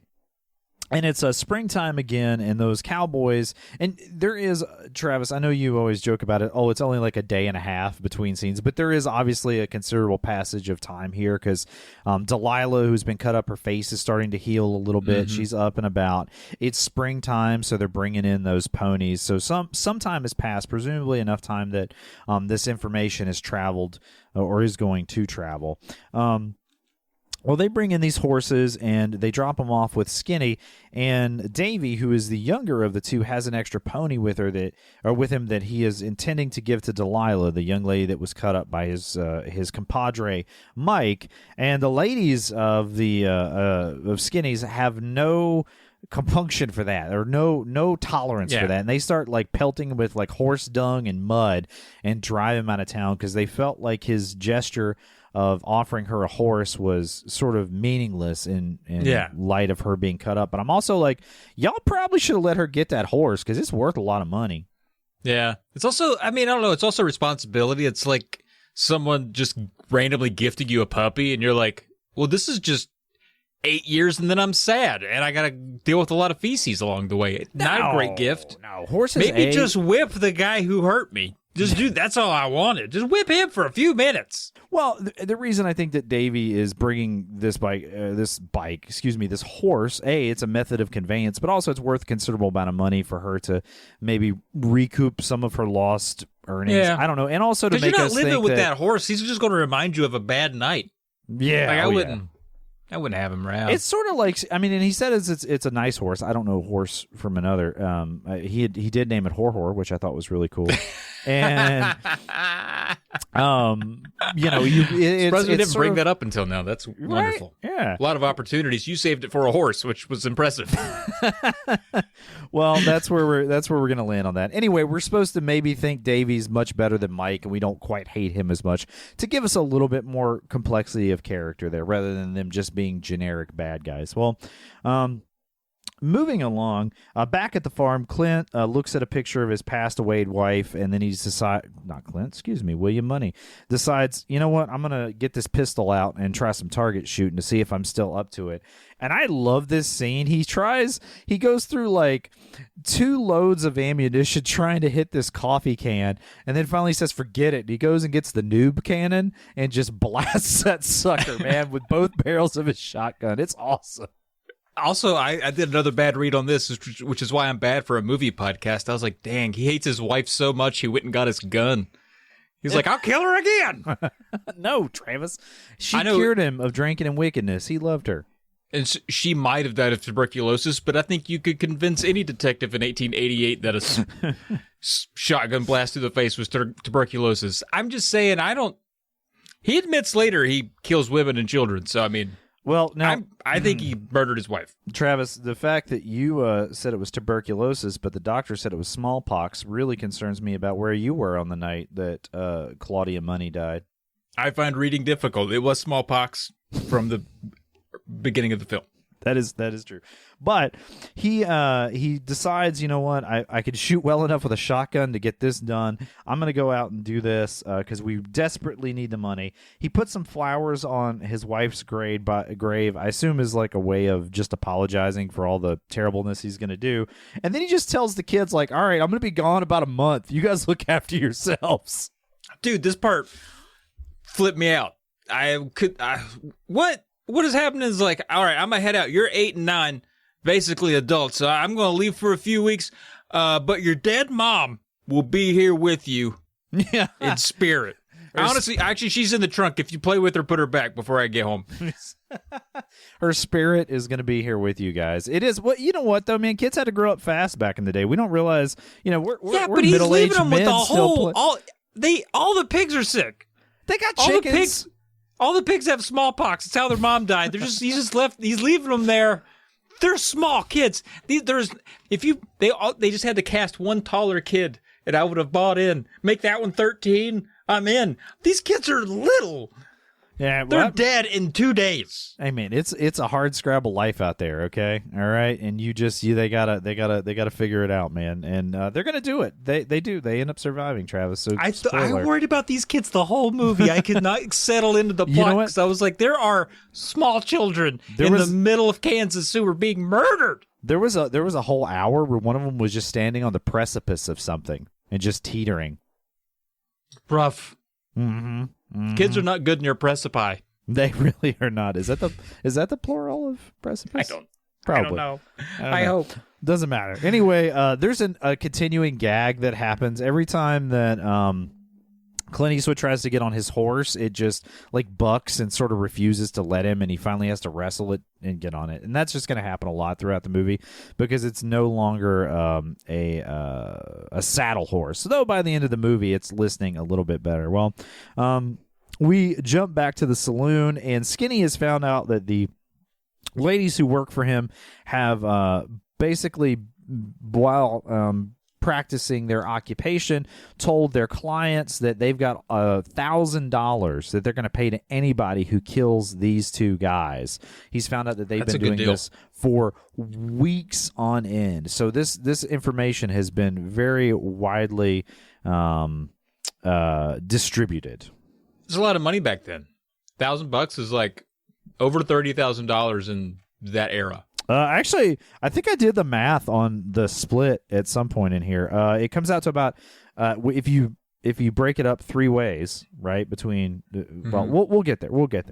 and it's springtime again, and those cowboys, and there is, Travis, I know you always joke about it, it's only like a day and a half between scenes, but there is obviously a considerable passage of time here because Delilah, who's been cut up, her face is starting to heal a little bit. Mm-hmm. She's up and about. It's springtime, so they're bringing in those ponies. So some time has passed, presumably enough time that this information has traveled or is going to travel. Well, they bring in these horses, and they drop them off with Skinny, and Davy, who is the younger of the two, has an extra pony with him that he is intending to give to Delilah, the young lady that was cut up by his compadre Mike. And the ladies of of Skinny's have no compunction for that, or no tolerance for that, and they start like pelting him with like horse dung and mud and drive him out of town because they felt like his gesture of offering her a horse was sort of meaningless in light of her being cut up. But I'm also like, y'all probably should have let her get that horse because it's worth a lot of money. Yeah. It's also, I mean, I don't know, it's also responsibility. It's like someone just randomly gifting you a puppy, and you're like, well, this is just 8 years, and then I'm sad, and I got to deal with a lot of feces along the way. Not a great gift. No, horses. Maybe just whip the guy who hurt me. Just do. That's all I wanted. Just whip him for a few minutes. Well, the reason I think that Davy is bringing this horse, it's a method of conveyance, but also it's worth a considerable amount of money for her to maybe recoup some of her lost earnings. Yeah. I don't know, and also to make us think you're not living with that horse. He's just going to remind you of a bad night. Yeah, like I wouldn't have him around. It's sort of like, I mean, and he said it's a nice horse. I don't know horse from another. He did name it Horror, which I thought was really cool. And you know, we didn't bring that up until now. That's wonderful. Right? Yeah, a lot of opportunities. You saved it for a horse, which was impressive. Well, that's where we're going to land on that. Anyway, we're supposed to maybe think Davy's much better than Mike, and we don't quite hate him as much, to give us a little bit more complexity of character there, rather than them just being generic bad guys. Well, moving along, back at the farm, Clint looks at a picture of his passed away wife, and then William Money decides, you know what, I'm going to get this pistol out and try some target shooting to see if I'm still up to it. And I love this scene. He goes through like 2 loads of ammunition trying to hit this coffee can, and then finally says, forget it. He goes and gets the noob cannon and just blasts that sucker, man, with both barrels of his shotgun. It's awesome. Also, I did another bad read on this, which is why I'm bad for a movie podcast. I was like, dang, he hates his wife so much he went and got his gun. He's like, I'll kill her again. No, Travis. She cured him of drinking and wickedness. He loved her. And she might have died of tuberculosis, but I think you could convince any detective in 1888 that a shotgun blast through the face was tuberculosis. I'm just saying, he admits later he kills women and children, so I mean... Well, now I think he murdered his wife. Travis, the fact that you said it was tuberculosis, but the doctor said it was smallpox, really concerns me about where you were on the night that Claudia Money died. I find reading difficult. It was smallpox from the beginning of the film. That is true. But he decides, you know what, I could shoot well enough with a shotgun to get this done. I'm going to go out and do this because we desperately need the money. He puts some flowers on his wife's grave, I assume is like a way of just apologizing for all the terribleness he's going to do. And then he just tells the kids, like, all right, I'm going to be gone about a month. You guys look after yourselves. Dude, this part flipped me out. What is happening is like, all right, I'm going to head out. You're 8 and 9, basically adults. So I'm going to leave for a few weeks. But your dead mom will be here with you in spirit. Honestly, actually, she's in the trunk. If you play with her, put her back before I get home. Her spirit is going to be here with you guys. It is. Well, you know what, though, man? Kids had to grow up fast back in the day. We don't realize, we're but he's leaving them with the whole... all the pigs are sick. They got All chickens. All the pigs have smallpox. It's how their mom died. He's leaving them there. They're small kids. They just had to cast one taller kid, and I would have bought in. Make that one 13. I'm in. These kids are little. Yeah, They're dead in 2 days. Hey man, it's a hard scrabble life out there, okay? All right, and they gotta figure it out, man, and they're gonna do it. They do. They end up surviving, Travis. So I worried about these kids the whole movie. I could not settle into the plot because I was like, there are small children in the middle of Kansas who were being murdered. There was a whole hour where one of them was just standing on the precipice of something and just teetering. Rough. Mm-hmm. Mm-hmm. Kids are not good near precipice. They really are not. Is that the plural of precipice? I don't know. I hope. Doesn't matter. Anyway, there's a continuing gag that happens every time that Clint Eastwood tries to get on his horse. It just like bucks and sort of refuses to let him, and he finally has to wrestle it and get on it. And that's just going to happen a lot throughout the movie because it's no longer a saddle horse. Though by the end of the movie, it's listening a little bit better. Well, we jump back to the saloon, and Skinny has found out that the ladies who work for him have basically, while practicing their occupation, told their clients that they've got $1,000 that they're going to pay to anybody who kills these two guys. He's found out that they've been doing this for weeks on end. So this information has been very widely distributed. There's a lot of money back then. $1,000 is like over $30,000 in that era. Actually, I think I did the math on the split at some point in here. It comes out to about if you break it up three ways, right? Between well, we'll get there. We'll get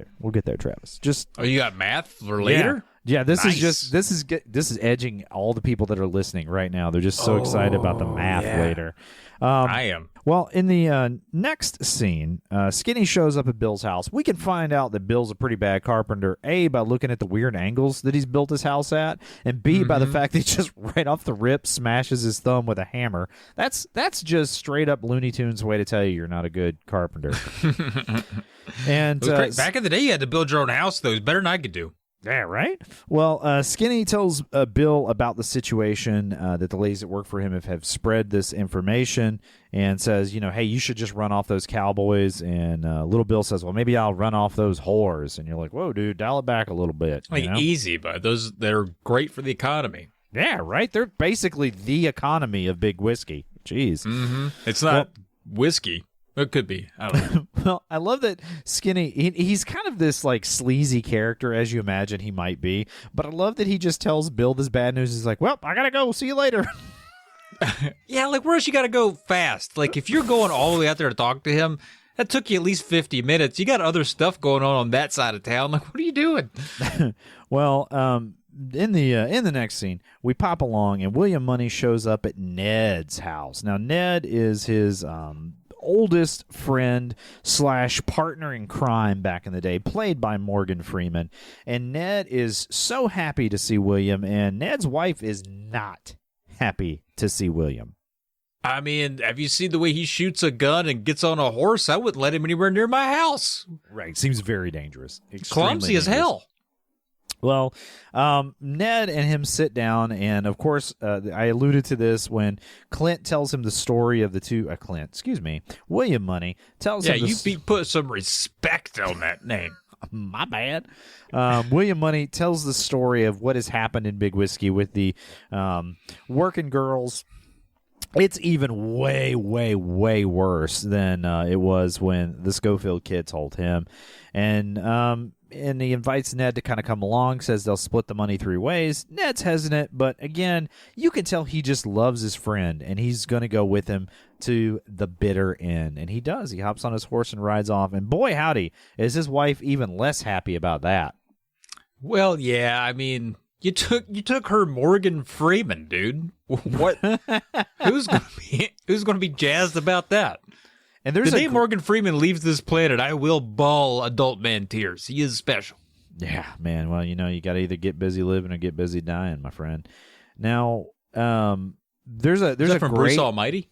there, Travis. Just you got math for later? Yeah. This is edging all the people that are listening right now. They're just so excited about the math later. I am. Well, in the next scene, Skinny shows up at Bill's house. We can find out that Bill's a pretty bad carpenter, A, by looking at the weird angles that he's built his house at, and B, by the fact that he just right off the rip smashes his thumb with a hammer. That's just straight up Looney Tunes way to tell you you're not a good carpenter. And back in the day, you had to build your own house, though. It was better than I could do. Yeah, right? Well, Skinny tells Bill about the situation, that the ladies that work for him have spread this information, and says, hey, you should just run off those cowboys. And little Bill says, well, maybe I'll run off those whores. And you're like, whoa, dude, dial it back a little bit. Easy, but they're great for the economy. Yeah, right? They're basically the economy of big whiskey. Jeez. Mm-hmm. It's not whiskey. It could be. I don't know. Well, I love that Skinny, he's kind of this like sleazy character, as you imagine he might be. But I love that he just tells Bill this bad news. He's like, well, I got to go. See you later. Yeah, like where else you got to go fast? Like if you're going all the way out there to talk to him, that took you at least 50 minutes. You got other stuff going on that side of town. Like, what are you doing? Well, in the next scene, we pop along and William Money shows up at Ned's house. Now, Ned is his oldest friend / partner in crime back in the day, played by Morgan Freeman. And Ned is so happy to see William, and Ned's wife is not happy to see William. I mean, have you seen the way he shoots a gun and gets on a horse? I wouldn't let him anywhere near my house. Right. Seems very dangerous. Clumsy as hell. Well, Ned and him sit down, and of course, I alluded to this when Clint tells him the story of the two. William Money tells him. Yeah, you put some respect on that name. My bad. William Money tells the story of what has happened in Big Whiskey with the working girls. It's even way, way, way worse than it was when the Schofield kid told him, and he invites Ned to kind of come along, says they'll split the money three ways. Ned's hesitant, but again, you can tell he just loves his friend, and he's going to go with him to the bitter end. And he does. He hops on his horse and rides off, and boy, howdy, is his wife even less happy about that. Well, yeah, I mean, you took her Morgan Freeman, dude. What? Who's gonna be jazzed about that? And the day Morgan Freeman leaves this planet, I will bawl adult man tears. He is special. Yeah, man. Well, you got to either get busy living or get busy dying, my friend. Now, there's a from Bruce Almighty.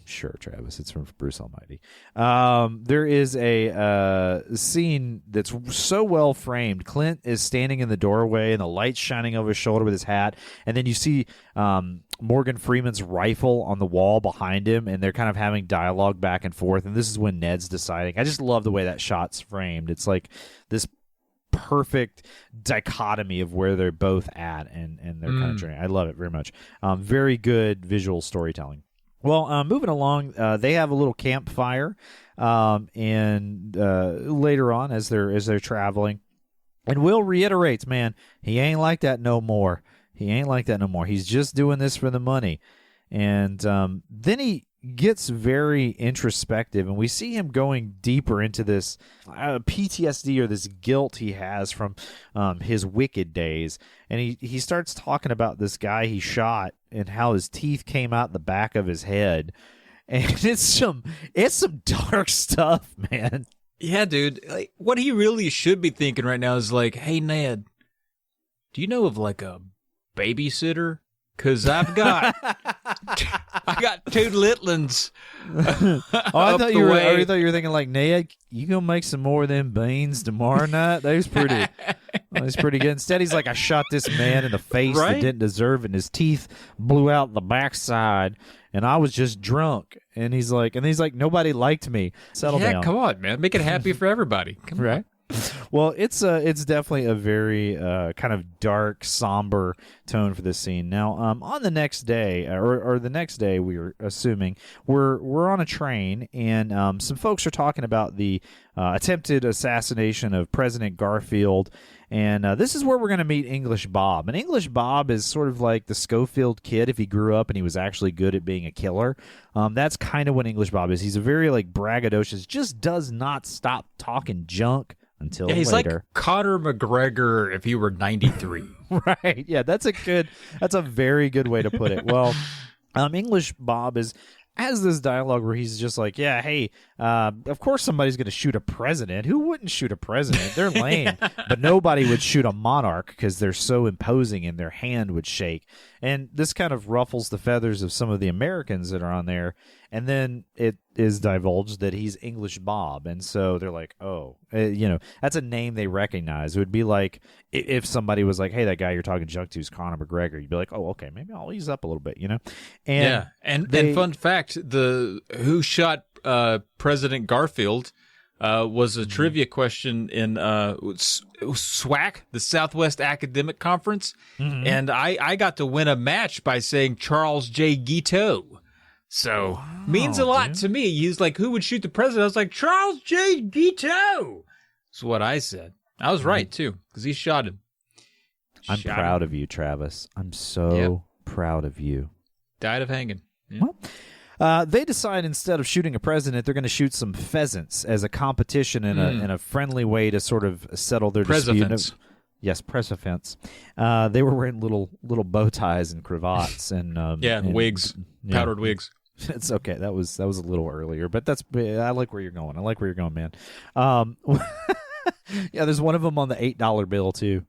Sure, Travis. It's from Bruce Almighty. There is a scene that's so well framed. Clint is standing in the doorway, and the light's shining over his shoulder with his hat. And then you see Morgan Freeman's rifle on the wall behind him, and they're kind of having dialogue back and forth. And this is when Ned's deciding. I just love the way that shot's framed. It's like this perfect dichotomy of where they're both at and their kind of journey. I love it very much. Very good visual storytelling. Well, moving along, they have a little campfire, and later on as they're traveling, and Will reiterates, man, he ain't like that no more. He ain't like that no more. He's just doing this for the money. And then he gets very introspective, and we see him going deeper into this PTSD or this guilt he has from his wicked days. And he starts talking about this guy he shot and how his teeth came out the back of his head. And it's some dark stuff, man. Yeah, dude. Like, what he really should be thinking right now is like, hey, Ned, do you know of like a babysitter? Because I've got two litlins. I thought you were thinking like, Ned, you gonna make some more of them beans tomorrow night? That was pretty. That was pretty good. Instead, he's like, I shot this man in the face that didn't deserve it, and his teeth blew out the backside, and I was just drunk. And he's like, nobody liked me. Settle down. Come on, man. Make it happy for everybody. Come on. Well, it's definitely a very kind of dark, somber tone for this scene. Now, on the next day, or the next day, we were assuming we're on a train, and some folks are talking about the attempted assassination of President Garfield. And this is where we're going to meet English Bob. And English Bob is sort of like the Schofield kid if he grew up and he was actually good at being a killer. That's kind of what English Bob is. He's a very like braggadocious, just does not stop talking junk until he's later. Like Conor McGregor if he were 93. Right. Yeah, that's a very good way to put it. Well, English Bob has this dialogue where he's just like, yeah, hey, of course somebody's going to shoot a president. Who wouldn't shoot a president? They're lame. But nobody would shoot a monarch because they're so imposing and their hand would shake. And this kind of ruffles the feathers of some of the Americans that are on there. And then it is divulged that he's English Bob. And so they're like, oh, that's a name they recognize. It would be like if somebody was like, hey, that guy you're talking junk to is Conor McGregor. You'd be like, oh, okay, maybe I'll ease up a little bit, And yeah. And fun fact, who shot President Garfield was a trivia question in SWAC, the Southwest Academic Conference. Mm-hmm. And I got to win a match by saying Charles J. Guiteau. So, means a lot to me. He's like, who would shoot the president? I was like, Charles J. Guiteau. That's what I said. I was right, too, because he shot him. I'm proud of you, Travis. I'm so proud of you. Died of hanging. Yeah. Well, they decide instead of shooting a president, they're going to shoot some pheasants as a competition in a friendly way to sort of settle their dispute. Yes, press offense. They were wearing little bow ties and cravats and wigs, powdered wigs. It's okay. That was a little earlier, but I like where you're going. I like where you're going, man. Yeah, there's one of them on the $8 bill too.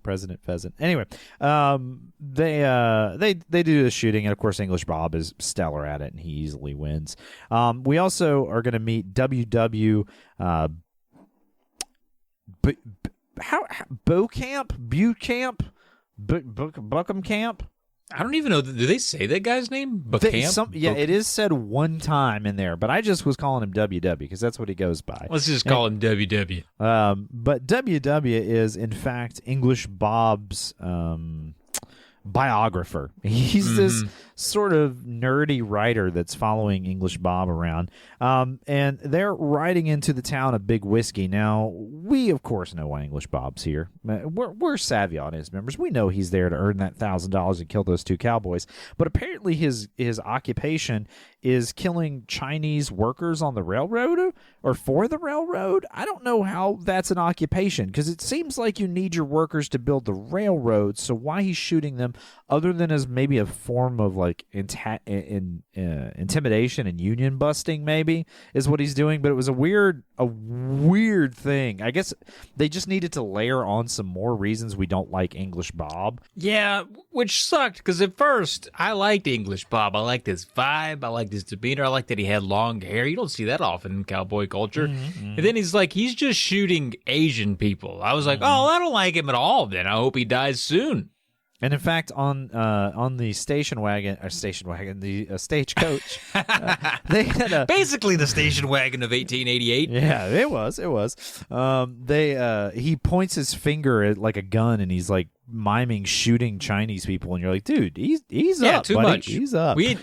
President Pheasant. Anyway, they do the shooting, and of course English Bob is stellar at it, and he easily wins. We also are going to meet WW Buckham Camp. I don't even know. Do they say that guy's name? It is said one time in there, but I just was calling him WW because that's what he goes by. Let's just call him WW. But WW is, in fact, English Bob's biographer. He's this sort of nerdy writer that's following English Bob around. And they're riding into the town of Big Whiskey. Now, we, of course, know why English Bob's here. We're savvy audience members. We know he's there to earn that $1,000 and kill those two cowboys. But apparently his occupation is killing Chinese workers on the railroad or for the railroad. I don't know how that's an occupation because it seems like you need your workers to build the railroad. So why he's shooting them him, other than as maybe a form of like intimidation and union busting, maybe is what he's doing. But it was a weird thing. I guess they just needed to layer on some more reasons we don't like English Bob. Yeah, which sucked because at first I liked English Bob. I liked his vibe. I liked his demeanor. I liked that he had long hair. You don't see that often in cowboy culture. And then he's just shooting Asian people. I was like, oh, I don't like him at all. Then I hope he dies soon. And in fact, on the the stagecoach, they had basically the station wagon of 1888. Yeah, it was. He points his finger at like a gun, and he's like miming shooting Chinese people, and you're like, dude, he's up, too buddy. much. He's up. We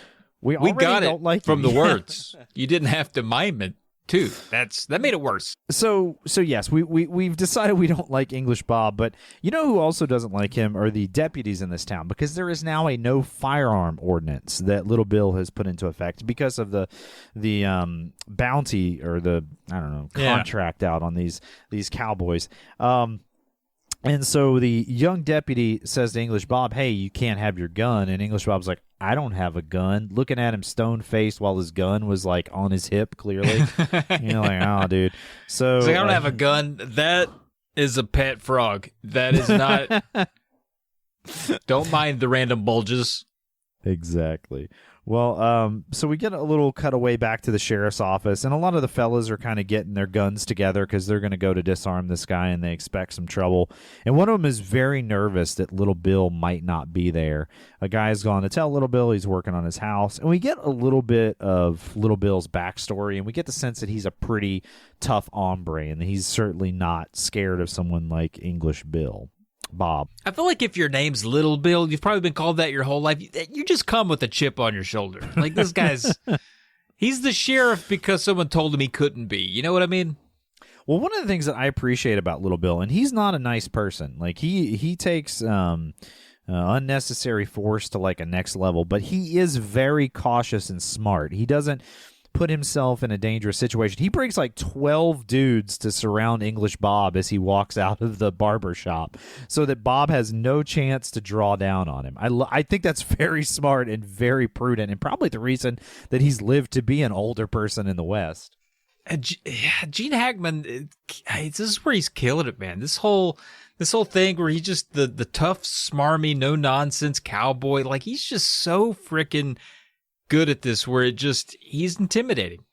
got it don't like from him. the words. You didn't have to mime it too. That made it worse. So yes, we've decided we don't like English Bob, but you know who also doesn't like him are the deputies in this town, because there is now a no firearm ordinance that Little Bill has put into effect because of the bounty or the contract out on these cowboys. And so the young deputy says to English Bob, hey, you can't have your gun. And English Bob's like, I don't have a gun. Looking at him stone-faced while his gun was like on his hip, clearly. Like, oh, dude. So he's like, I don't have a gun. That is a pet frog. That is not... Don't mind the random bulges. Exactly. Well, so we get a little cutaway back to the sheriff's office, and a lot of the fellas are kind of getting their guns together because they're going to go to disarm this guy, and they expect some trouble. And one of them is very nervous that Little Bill might not be there. A guy's gone to tell Little Bill he's working on his house, and we get a little bit of Little Bill's backstory, and we get the sense that he's a pretty tough hombre, and he's certainly not scared of someone like English Bob. I feel like if your name's Little Bill, you've probably been called that your whole life. You just come with a chip on your shoulder. Like, this guy's... he's the sheriff because someone told him he couldn't be. You know what I mean? Well, one of the things that I appreciate about Little Bill, and he's not a nice person. Like, he takes unnecessary force to, like, a next level, but he is very cautious and smart. He doesn't put himself in a dangerous situation. He brings like 12 dudes to surround English Bob as he walks out of the barber shop so that Bob has no chance to draw down on him. I think that's very smart and very prudent, and probably the reason that he's lived to be an older person in the West. Gene Hackman, this is where he's killing it, man. This whole thing where he's just the tough, smarmy, no-nonsense cowboy. Like, he's just so freaking good at this, where he's intimidating.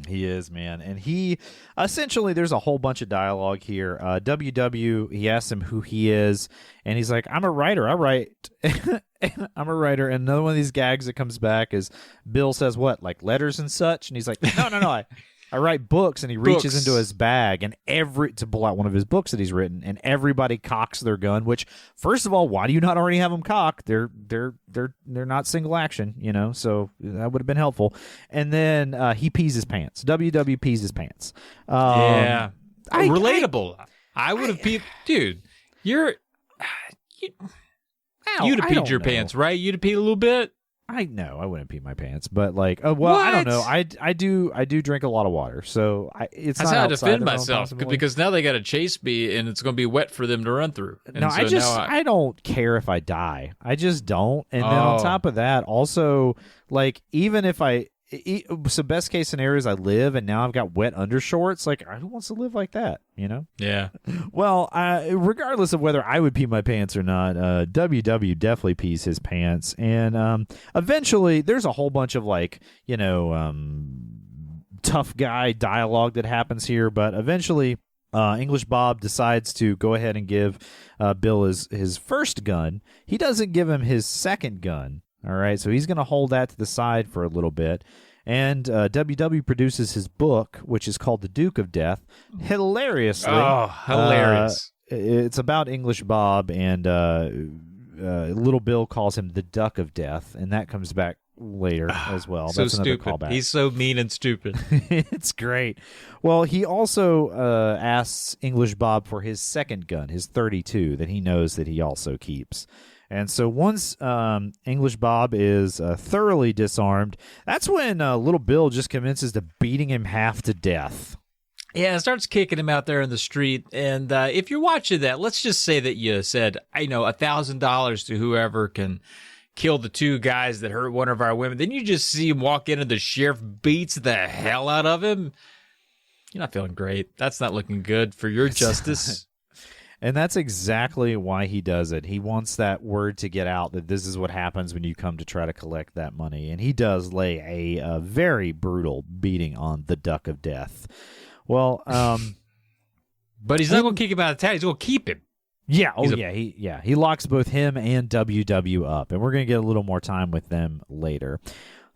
He is, man. And he essentially, there's a whole bunch of dialogue here. WW, he asks him who he is, and he's like, I'm a writer. I write. I'm a writer. And another one of these gags that comes back is Bill says, what, like letters and such? And he's like, no, I write books. And he reaches into his bag and to pull out one of his books that he's written, and everybody cocks their gun, which, first of all, why do you not already have them cocked? They're not single action, so that would have been helpful. And then he pees his pants. WW pees his pants. Relatable. I would have peed. Dude, you'd have peed your pants, right? You'd have peed a little bit. I wouldn't pee my pants, but like, I don't know. I do drink a lot of water, so it's that's not how I outside defend of my myself, possibility. because now they got to chase me, and it's going to be wet for them to run through. And no, so I don't care if I die. I just don't. And then on top of that, also, like, even if so best case scenario is I live and now I've got wet undershorts. Like, who wants to live like that? Yeah. Well, regardless of whether I would pee my pants or not, WW definitely pees his pants, and eventually there's a whole bunch of tough guy dialogue that happens here, but eventually English Bob decides to go ahead and give Bill his first gun. He doesn't give him his second gun. All right, so he's going to hold that to the side for a little bit. And WW produces his book, which is called The Duke of Death. Hilariously. Oh, hilarious. It's about English Bob, and Little Bill calls him the Duck of Death, and that comes back later as well. So that's another stupid. callback. He's so mean and stupid. It's great. Well, he also asks English Bob for his second gun, his .32, that he knows that he also keeps. And so once English Bob is thoroughly disarmed, that's when Little Bill just commences to beating him half to death. Yeah, it starts kicking him out there in the street. And if you're watching that, let's just say that you said, $1,000 to whoever can kill the two guys that hurt one of our women. Then you just see him walk in and the sheriff beats the hell out of him. You're not feeling great. That's not looking good for your justice. And that's exactly why he does it. He wants that word to get out that this is what happens when you come to try to collect that money. And he does lay a very brutal beating on the Duck of Death. Well, but he's not going to kick him out of town. He's going to keep him. Yeah. He locks both him and WW up, and we're going to get a little more time with them later.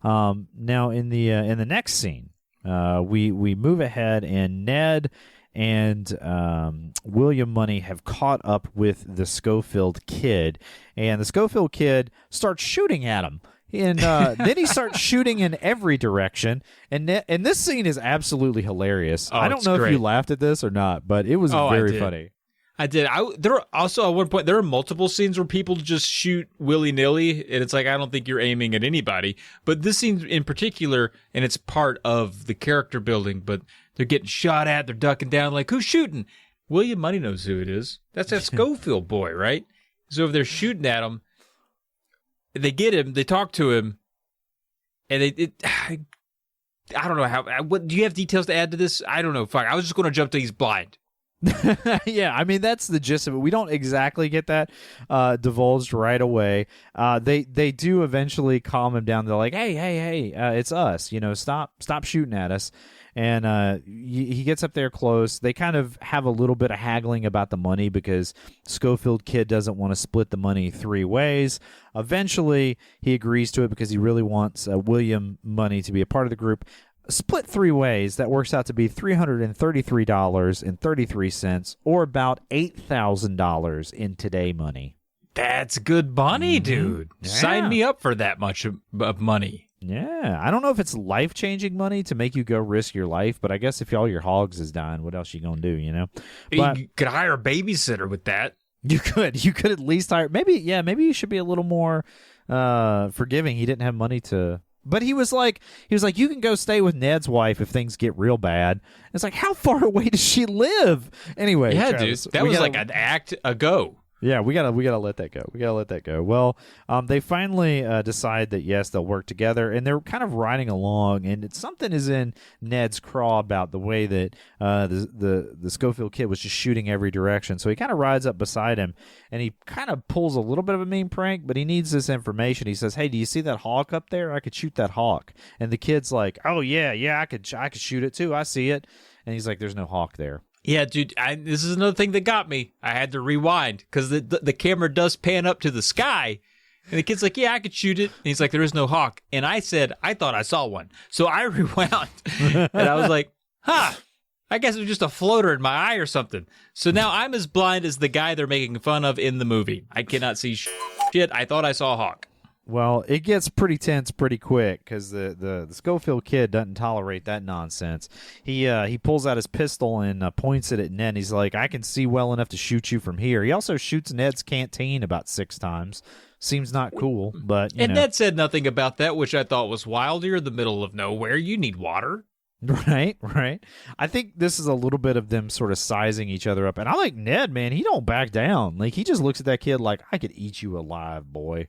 Now in the next scene, we move ahead, and Ned and William Money have caught up with the Schofield kid, and the Schofield kid starts shooting at him. And then he starts shooting in every direction, and this scene is absolutely hilarious. I don't know if you laughed at this or not, but it was very funny. I did. There were also at one point there are multiple scenes where people just shoot willy-nilly, and it's like I don't think you're aiming at anybody. But this scene in particular, and it's part of the character building, but they're getting shot at, they're ducking down, like who's shooting? William Money knows who it is. That's that Schofield boy, right? So if they're shooting at him, they get him, they talk to him, and I don't know how. What do you have details to add to this? I don't know. Fuck, I was just going to jump to he's blind. Yeah, I mean that's the gist of it. We don't exactly get that divulged right away. They do eventually calm him down. They're like, hey, it's us. Stop shooting at us. And he gets up there close. They kind of have a little bit of haggling about the money because Schofield kid doesn't want to split the money 3 ways. Eventually, he agrees to it because he really wants William Money to be a part of the group. Split 3 ways, that works out to be $333.33, or about $8,000 in today money. That's good money, dude. Yeah. Sign me up for that much of money. Yeah, I don't know if it's life-changing money to make you go risk your life, but I guess if all your hogs is dying, what else you gonna do, But you could hire a babysitter with that. You could at least hire, maybe you should be a little more forgiving. He didn't have money to... But he was like, you can go stay with Ned's wife if things get real bad. It's like, how far away does she live? Anyway, yeah, Travis, dude, that was like an act ago. Yeah, we gotta let that go. Well, they finally decide that yes, they'll work together, and they're kind of riding along, and something is in Ned's craw about the way that the Schofield kid was just shooting every direction. So he kind of rides up beside him, and he kind of pulls a little bit of a mean prank, but he needs this information. He says, "Hey, do you see that hawk up there? I could shoot that hawk." And the kid's like, "Oh yeah, I could shoot it too. I see it." And he's like, "There's no hawk there." Yeah, dude, this is another thing that got me. I had to rewind because the camera does pan up to the sky, and the kid's like, "Yeah, I could shoot it." And he's like, "There is no hawk." And I said, "I thought I saw one." So I rewound, and I was like, "Huh, I guess it was just a floater in my eye or something." So now I'm as blind as the guy they're making fun of in the movie. I cannot see shit. I thought I saw a hawk. Well, it gets pretty tense pretty quick because the Schofield kid doesn't tolerate that nonsense. He pulls out his pistol and points it at Ned. And he's like, "I can see well enough to shoot you from here." He also shoots Ned's canteen about 6 times. Seems not cool, but Ned said nothing about that, which I thought was wild. You're in the middle of nowhere. You need water. Right. I think this is a little bit of them sort of sizing each other up. And I like Ned, man. He don't back down. Like, he just looks at that kid like, "I could eat you alive, boy."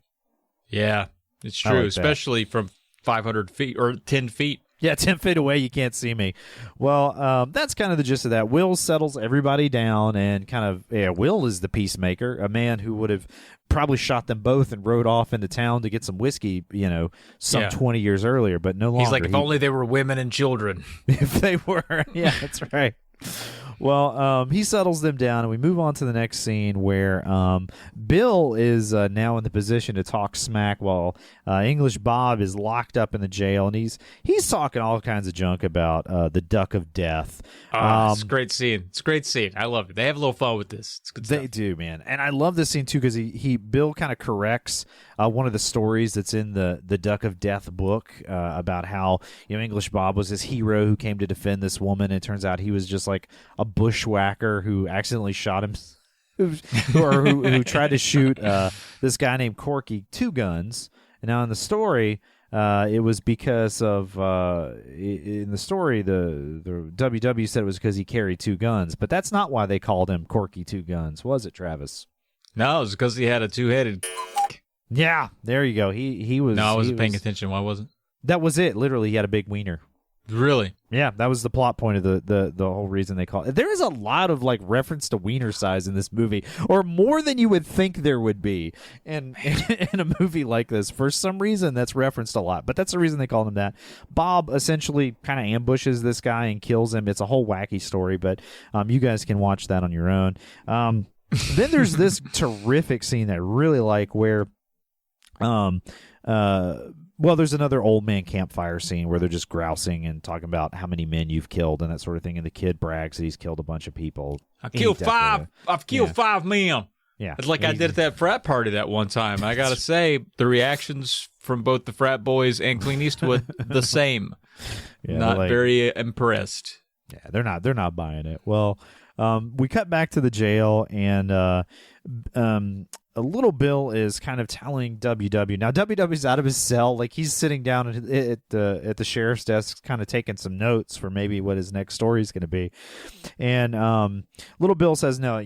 Yeah, it's true, like especially from 500 feet or 10 feet. Yeah, 10 feet away, you can't see me. Well, that's kind of the gist of that. Will settles everybody down and Will is the peacemaker, a man who would have probably shot them both and rode off into town to get some whiskey, 20 years earlier, but no longer. He's like, if only they were women and children. If they were. Yeah, that's right. Well, he settles them down, and we move on to the next scene where Bill is now in the position to talk smack while English Bob is locked up in the jail, and he's talking all kinds of junk about the Duck of Death. It's a great scene. It's a great scene. I love it. They have a little fun with this. It's good stuff. They do, man. And I love this scene, too, because Bill kind of corrects one of the stories that's in the Duck of Death book about how English Bob was this hero who came to defend this woman, and it turns out he was just like a bushwhacker who accidentally shot him, who tried to shoot this guy named Corky 2 guns. And now in the story, it was because of in the story the WW said it was because he carried 2 guns, but that's not why they called him Corky 2 Guns, was it, Travis? No, it was because he had a 2-headed. Yeah, there you go. He was. No, I wasn't paying attention. Why wasn't? That was it. Literally, he had a big wiener. Really? Yeah, that was the plot point of the whole reason they call it. There is a lot of like reference to wiener size in this movie, or more than you would think there would be in a movie like this. For some reason, that's referenced a lot, but that's the reason they call him that. Bob essentially kind of ambushes this guy and kills him. It's a whole wacky story, but you guys can watch that on your own. Then there's this terrific scene that I really like where well, there's another old man campfire scene where they're just grousing and talking about how many men you've killed and that sort of thing. And the kid brags that he's killed a bunch of people. I've killed 5 men. Yeah. It's like I did at that frat party that one time. I got to say, the reactions from both the frat boys and Clint Eastwood, the same. Yeah, not very impressed. Yeah, they're not buying it. Well, we cut back to the jail and a little Bill is kind of telling WW. Now WW's out of his cell, like he's sitting down at the sheriff's desk, kind of taking some notes for maybe what his next story is going to be. And little Bill says, "No,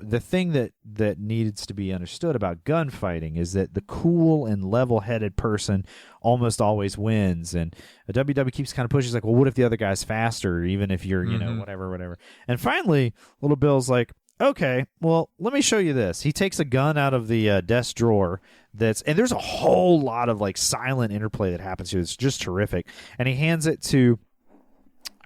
the thing that needs to be understood about gunfighting is that the cool and level-headed person almost always wins." And WW keeps kind of pushing. He's like, "Well, what if the other guy's faster? Even if you're, whatever." And finally, little Bill's like, "Okay, well, let me show you this." He takes a gun out of the desk drawer and there's a whole lot of like silent interplay that happens here. It's just terrific. And he hands it to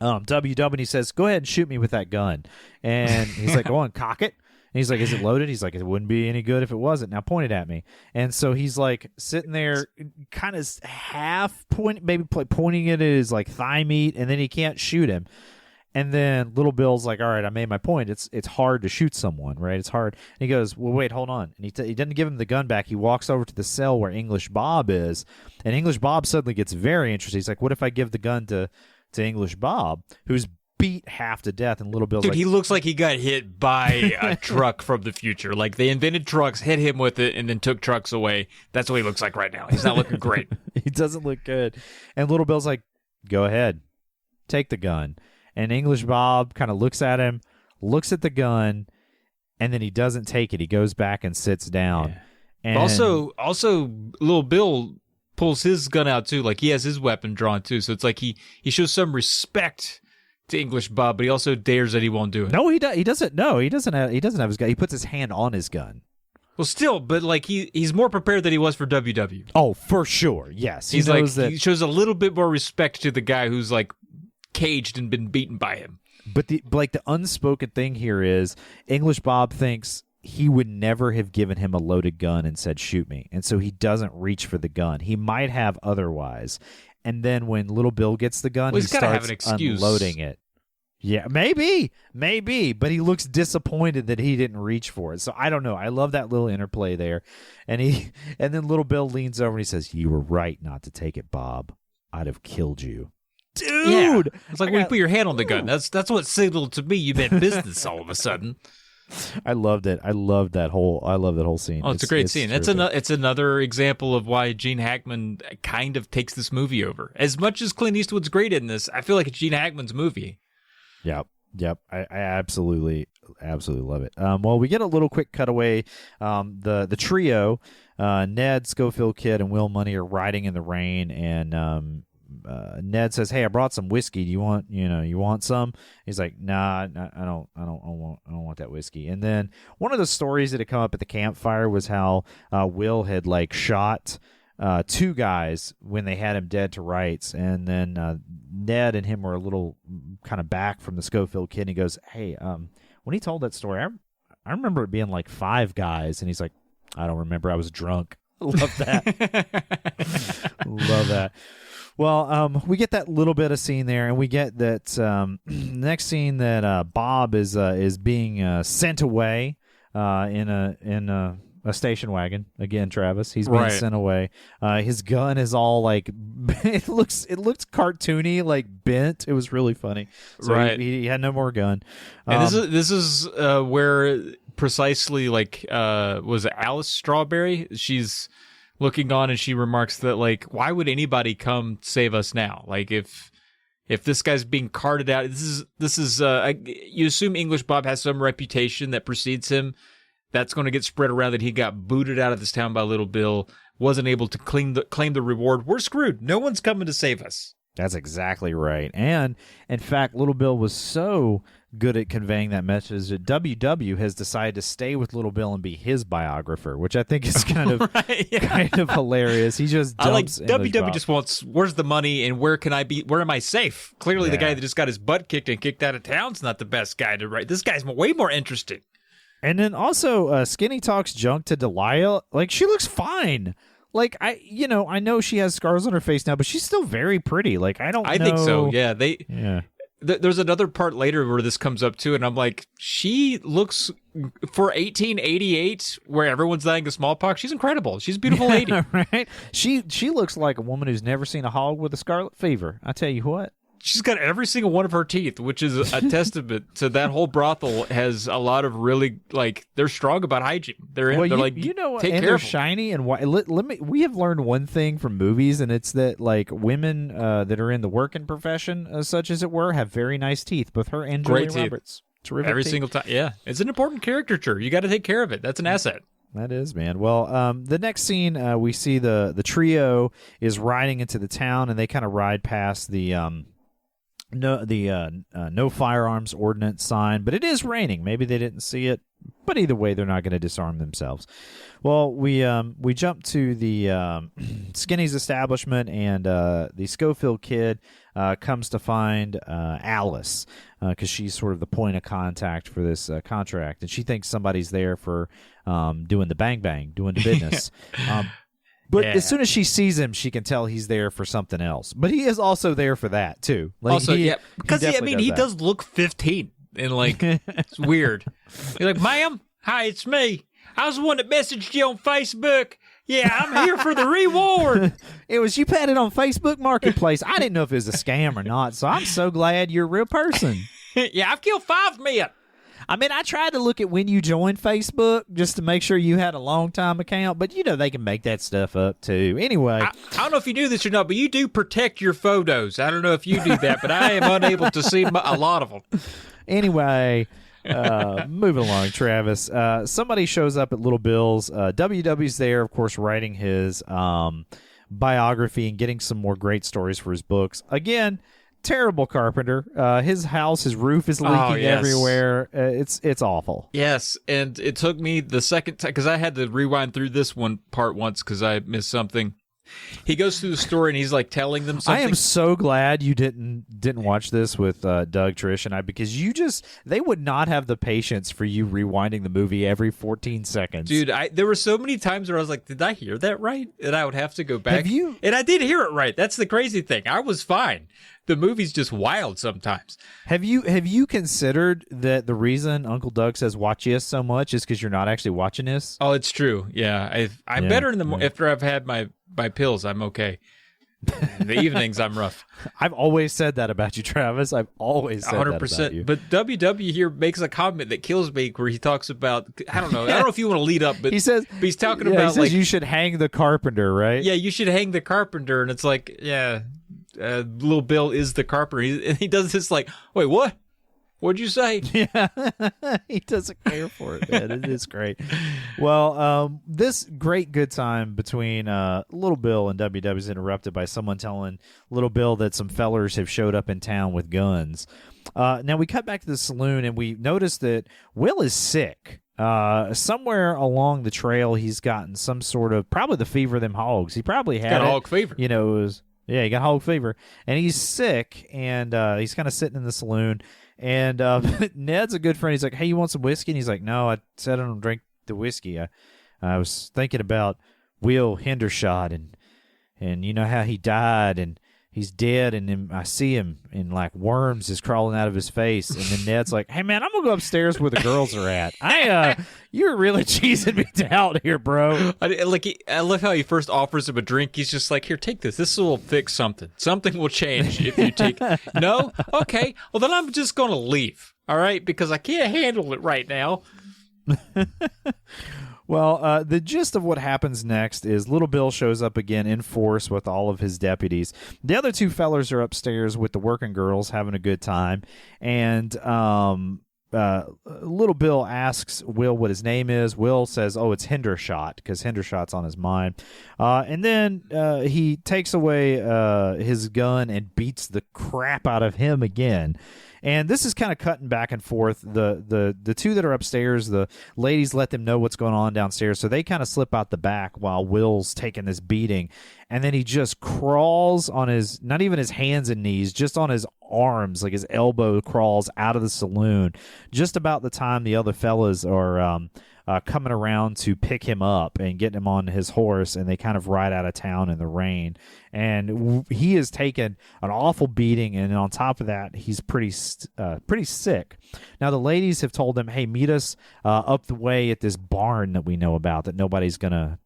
WW and he says, "Go ahead and shoot me with that gun." And he's like, "Go on, cock it." And he's like, "Is it loaded?" He's like, "It wouldn't be any good if it wasn't. Now point it at me." And so he's like sitting there kind of half pointing it at his like thigh meat, and then he can't shoot him. And then little Bill's like, "All right, I made my point. It's hard to shoot someone, right? It's hard." And he goes, "Well, wait, hold on." And he doesn't give him the gun back. He walks over to the cell where English Bob is, and English Bob suddenly gets very interested. He's like, "What if I give the gun to English Bob, who's beat half to death?" And little Bill's Dude, like, he looks like he got hit by a truck from the future. Like they invented trucks, hit him with it, and then took trucks away. That's what he looks like right now. He's not looking great. He doesn't look good. And little Bill's like, "Go ahead, take the gun." And English Bob kind of looks at him, looks at the gun, and then he doesn't take it. He goes back and sits down. Yeah. And also, little Bill pulls his gun out too. Like he has his weapon drawn too. So it's like he shows some respect to English Bob, but he also dares that he won't do it. No, he doesn't. No, he doesn't have his gun. He puts his hand on his gun. Well, still, but like he's more prepared than he was for WW. Oh, for sure. Yes, he shows a little bit more respect to the guy who's like caged and been beaten by him. But the unspoken thing here is English Bob thinks he would never have given him a loaded gun and said, "Shoot me." And so he doesn't reach for the gun. He might have otherwise. And then when little Bill gets the gun, he starts unloading it. Yeah, maybe. But he looks disappointed that he didn't reach for it. So I don't know. I love that little interplay there. And then little Bill leans over and he says, "You were right not to take it, Bob. I'd have killed you." Dude, yeah. It's like when you put your hand on the gun. That's what signaled to me you meant business all of a sudden. I loved it. I love that whole scene. Oh, it's a great scene. It's another example of why Gene Hackman kind of takes this movie over. As much as Clint Eastwood's great in this, I feel like it's Gene Hackman's movie. Yep. I absolutely love it. Well, we get a little quick cutaway. The trio, Ned, Schofield Kid, and Will Money are riding in the rain, and Ned says, "Hey, I brought some whiskey. Do you want some?" He's like, "Nah, I don't want that whiskey." And then one of the stories that had come up at the campfire was how Will had like shot 2 guys when they had him dead to rights, and then Ned and him were a little kind of back from the Schofield Kid. And he goes, "Hey, when he told that story, I remember it being like 5 guys," and he's like, "I don't remember. I was drunk." Love that. Love that. Well, we get that little bit of scene there, and we get that next scene that Bob is being sent away in a station wagon again. Travis, he's being sent away. His gun is all like it looks cartoony, like bent. It was really funny. So he had no more gun. And this is where precisely like was it Alice Strawberry? She's looking on, and she remarks that, like, why would anybody come save us now? Like, if this guy's being carted out, this is you assume English Bob has some reputation that precedes him. That's going to get spread around that he got booted out of this town by Little Bill, wasn't able to claim the reward. We're screwed. No one's coming to save us. That's exactly right. And, in fact, Little Bill was so good at conveying that message that WW has decided to stay with Little Bill and be his biographer, which I think is kind of kind of hilarious. He just dumps WW just wants, where's the money and where am I safe? Clearly the guy that just got his butt kicked and kicked out of town's not the best guy to write. This guy's way more interesting. And then also Skinny talks junk to Delia. Like, she looks fine. Like, I know she has scars on her face now, but she's still very pretty. Like, I think so. Yeah. There's another part later where this comes up too, and I'm like, she looks, for 1888, where everyone's dying of smallpox, she's incredible. She's a beautiful lady. Right? She looks like a woman who's never seen a hog with a scarlet fever. I tell you what. She's got every single one of her teeth, which is a testament to that whole brothel has a lot of really, like, they're strong about hygiene. They're like, take and care they're of them. shiny and white. We have learned one thing from movies, and it's that, like, women that are in the working profession, such as it were, have very nice teeth. Both her and Julia Roberts. Terrific every teeth. single time. Yeah, it's an important caricature. You got to take care of it. That's an asset. That is, man. Well, the next scene, we see the trio is riding into the town, and they kind of ride past the no firearms ordinance sign, but it is raining. Maybe they didn't see it, but either way, they're not going to disarm themselves. Well, we jump to the Skinny's establishment, and the Schofield kid comes to find Alice because she's sort of the point of contact for this contract, and she thinks somebody's there for doing the bang, doing the business. But as soon as she sees him, she can tell he's there for something else. But he is also there for that, too. Like, because he does look 15. And, like, it's weird. You're like, ma'am, hi, it's me. I was the one that messaged you on Facebook. Yeah, I'm here for the reward. It was you had it on Facebook Marketplace. I didn't know if it was a scam or not, so I'm so glad you're a real person. Yeah, I've killed 5 men. I mean, I tried to look at when you joined Facebook just to make sure you had a long-time account, but, they can make that stuff up, too. Anyway. I don't know if you knew this or not, but you do protect your photos. I don't know if you do that, but I am unable to see a lot of them. Anyway, moving along, Travis. Somebody shows up at Little Bill's. WW's there, of course, writing his biography and getting some more great stories for his books. Again, terrible carpenter. His roof is leaking everywhere. It's awful. Yes, and it took me the second time, because I had to rewind through this one part once because I missed something. He goes through the story and he's like telling them something. I am so glad you didn't watch this with Doug, Trish, and I, because they would not have the patience for you rewinding the movie every 14 seconds. Dude, there were so many times where I was like, did I hear that right? And I would have to go back. And I did hear it right. That's the crazy thing. I was fine. The movie's just wild sometimes. Have you considered that the reason Uncle Doug says watch this so much is because you're not actually watching this? Oh, it's true. Yeah, I'm better in the after I've had my pills. I'm okay. The evenings I'm rough. I've always said that about you, Travis. I've always said 100%. That about you. But WW here makes a comment that kills me, where he talks about, I don't know if you want to lead up, but he's talking about, he says, like, you should hang the carpenter, right? Yeah, you should hang the carpenter, and it's like, Little Bill is the carpenter, and he does this like, wait, what? What'd you say? Yeah, he doesn't care for it, man. It is great. Well, this great good time between Little Bill and WW is interrupted by someone telling Little Bill that some fellers have showed up in town with guns. Now we cut back to the saloon, and we notice that Will is sick. Somewhere along the trail, he's gotten some sort of, probably the fever of them hogs. He probably had hog fever. He got hog fever, and he's sick, and he's kind of sitting in the saloon. And Ned's a good friend. He's like, hey, you want some whiskey? And he's like, no, I said I don't drink the whiskey. I was thinking about Will Hendershot, and you know how he died, and he's dead, and then I see him, and like worms is crawling out of his face. And then Ned's like, hey, man, I'm going to go upstairs where the girls are at. You're really cheesing me out here, bro. I love how he first offers him a drink. He's just like, here, take this. This will fix something. Something will change if you take No? Okay. Well, then I'm just going to leave, all right? Because I can't handle it right now. Well, the gist of what happens next is Little Bill shows up again in force with all of his deputies. The other two fellers are upstairs with the working girls having a good time, and Little Bill asks Will what his name is. Will says, "Oh, it's Hendershot," because Hendershot's on his mind. And then he takes away his gun and beats the crap out of him again. And this is kind of cutting back and forth. The two that are upstairs, the ladies let them know what's going on downstairs, so they kind of slip out the back while Will's taking this beating. And then he just crawls on his, not even his hands and knees, just on his arms, like his elbow crawls out of the saloon just about the time the other fellas are coming around to pick him up and get him on his horse, and they kind of ride out of town in the rain. And he has taken an awful beating, and on top of that, he's pretty sick. Now, the ladies have told him, "Hey, meet us up the way at this barn that we know about, that nobody's gonna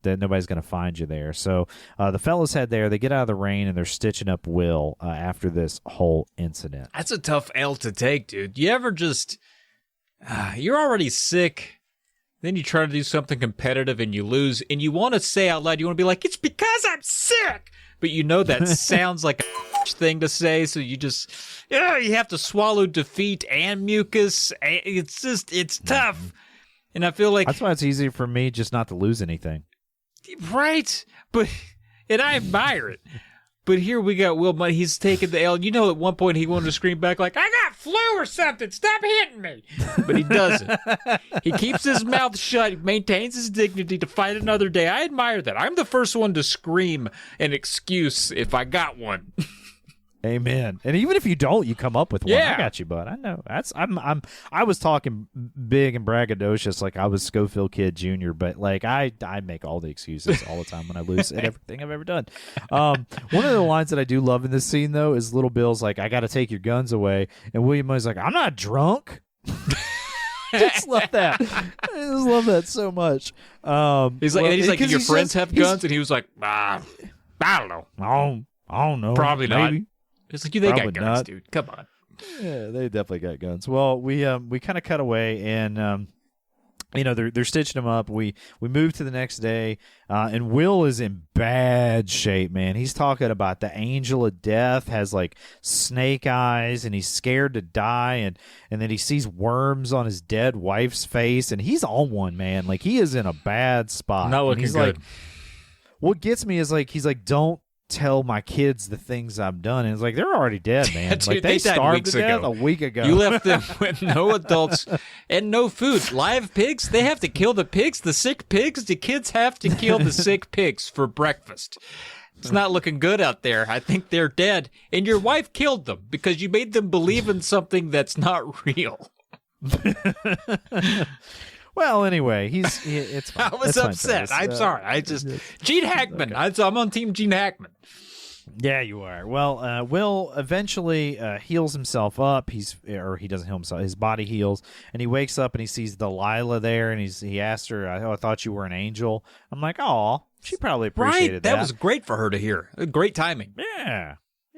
find you there." So the fellas head there. They get out of the rain, and they're stitching up Will after this whole incident. That's a tough L to take, dude. You ever just you're already sick. Then you try to do something competitive and you lose, and you want to say out loud, you want to be like, "It's because I'm sick," but you know that sounds like a thing to say, so you just, you have to swallow defeat and mucus. It's tough, and I feel like that's why it's easy for me just not to lose anything. Right, and I admire it. But here we got Will, but he's taking the L. You know, at one point he wanted to scream back like, "I got flu or something, stop hitting me." But he doesn't. He keeps his mouth shut, he maintains his dignity to fight another day. I admire that. I'm the first one to scream an excuse if I got one. Amen. And even if you don't, you come up with one. Yeah. I got you, bud. I know. I was talking big and braggadocious like I was Schofield Kid Jr., but like I make all the excuses all the time when I lose at everything I've ever done. One of the lines that I do love in this scene, though, is Little Bill's like, "I got to take your guns away," and William Murray's like, "I'm not drunk." I just love that. I just love that so much. He's like, "Do your friends have guns?" And he was like, I don't know. I don't know. Probably not. Maybe. It's like, they Probably got guns, not. dude. Come on. Yeah, they definitely got guns. Well, we kind of cut away, and they're stitching them up. We move to the next day, and Will is in bad shape, man. He's talking about the angel of death has like snake eyes, and he's scared to die, and then he sees worms on his dead wife's face, and he's on one, man. Like, he is in a bad spot. Not looking good. Like, what gets me is like, he's like, "Don't tell my kids the things I've done," and it's like, they're already dead, man. Dude, like they died starved weeks to death ago. a week ago. You left them with no adults and no food. Live pigs, they have to kill the pigs, the sick pigs. The kids have to kill the sick pigs for breakfast. It's not looking good out there. I think they're dead. And your wife killed them because you made them believe in something that's not real. Well, anyway, it's fine. I was upset. I'm sorry. Gene Hackman. Okay. I'm on Team Gene Hackman. Yeah, you are. Well, Will eventually heals himself up. He doesn't heal himself. His body heals, and he wakes up and he sees Delilah there, and he asked her, I thought you were an angel." I'm like, "Oh, she probably appreciated that." That was great for her to hear. Great timing.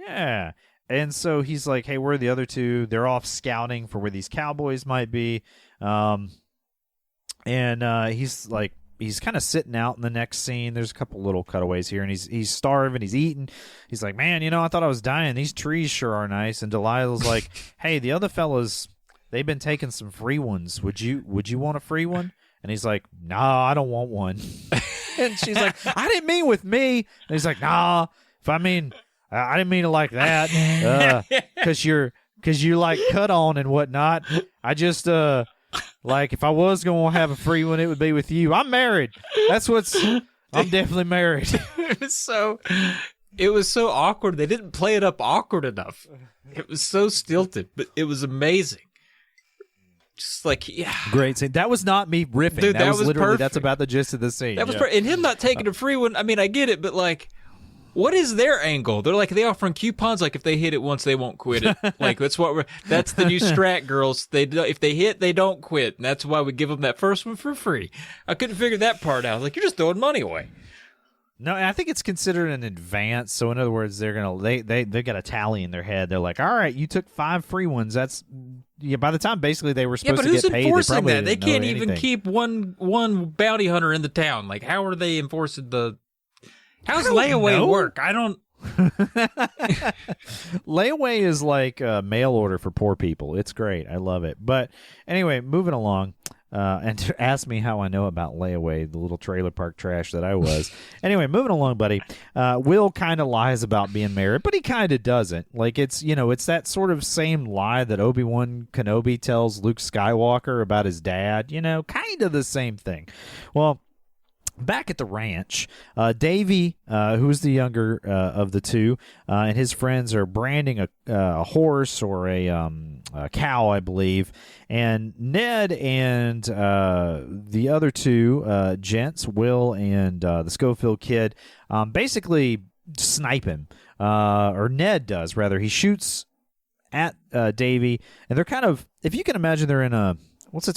Yeah. And so he's like, "Hey, where are the other two?" They're off scouting for where these cowboys might be. And he's kind of sitting out in the next scene. There's a couple little cutaways here, and he's starving. He's eating. He's like, "Man, I thought I was dying. These trees sure are nice." And Delilah's like, "Hey, the other fellas, they've been taking some free ones. Would you want a free one?" And he's like, "Nah, I don't want one." And she's like, "I didn't mean with me." And he's like, "Nah, I didn't mean it like that. Cause you're like cut on and whatnot. I just like, if I was going to have a free one, it would be with you. I'm married. I'm definitely married." It was so awkward. They didn't play it up awkward enough. It was so stilted, but it was amazing. Just like, yeah. Great scene. That was not me riffing. Dude, that was literally, perfect. that's about the gist of the scene. That was and him not taking a free one. I mean, I get it, but like, what is their angle? They're like, they offering coupons. Like, if they hit it once, they won't quit it. Like, that's the new strat, girls. If they hit, they don't quit. And that's why we give them that first one for free. I couldn't figure that part out. Like, you're just throwing money away. No, I think it's considered an advance. So in other words, they're gonna they got a tally in their head. They're like, all right, you took 5 free ones. That's by the time basically they were supposed to get paid. Yeah, but who's enforcing they that? They can't even anything. keep one bounty hunter in the town. Like, how are they enforcing the? How's layaway work? I don't. Layaway is like a mail order for poor people. It's great. I love it. But anyway, moving along. And to ask me how I know about Layaway, the little trailer park trash that I was. Anyway, moving along, buddy. Will kind of lies about being married, but he kind of doesn't. Like, it's that sort of same lie that Obi-Wan Kenobi tells Luke Skywalker about his dad. Kind of the same thing. Well, back at the ranch, Davey, who's the younger of the two, and his friends are branding a horse or a cow, I believe. And Ned and the other two gents, Will and the Schofield kid, basically snipe him. Or Ned does, rather. He shoots at Davey, and they're kind of, if you can imagine, they're in a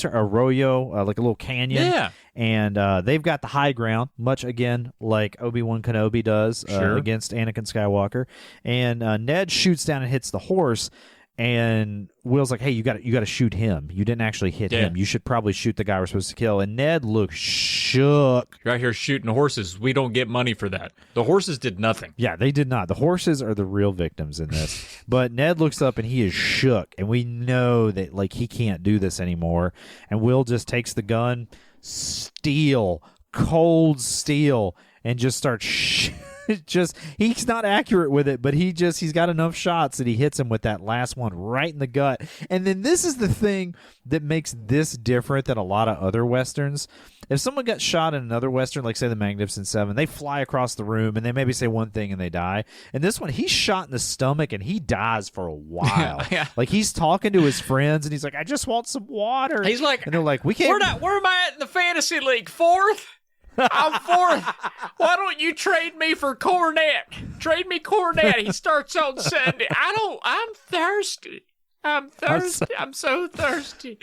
arroyo, like a little canyon. Yeah. And they've got the high ground, much again like Obi-Wan Kenobi does against Anakin Skywalker. And Ned shoots down and hits the horse. And Will's like, "Hey, you got to shoot him. You didn't actually hit him. You should probably shoot the guy we're supposed to kill." And Ned looks shook. You're out here shooting horses. We don't get money for that. The horses did nothing. Yeah, they did not. The horses are the real victims in this. But Ned looks up and he is shook, and we know that he can't do this anymore. And Will just takes the gun, cold steel, and just starts he's not accurate with it, but he's got enough shots that he hits him with that last one right in the gut. And then this is the thing that makes this different than a lot of other Westerns. If someone got shot in another Western, like say the Magnificent Seven, they fly across the room and they maybe say one thing and they die. And this one, he's shot in the stomach and he dies for a while. Yeah. Like, he's talking to his friends and he's like, "I just want some water." He's like, and they're like, "We can't." Where am I at in the fantasy league? 4th? I'm 4th. Why don't you trade me for Cornette? Trade me Cornette. He starts on Sunday. I'm thirsty. I'm so thirsty.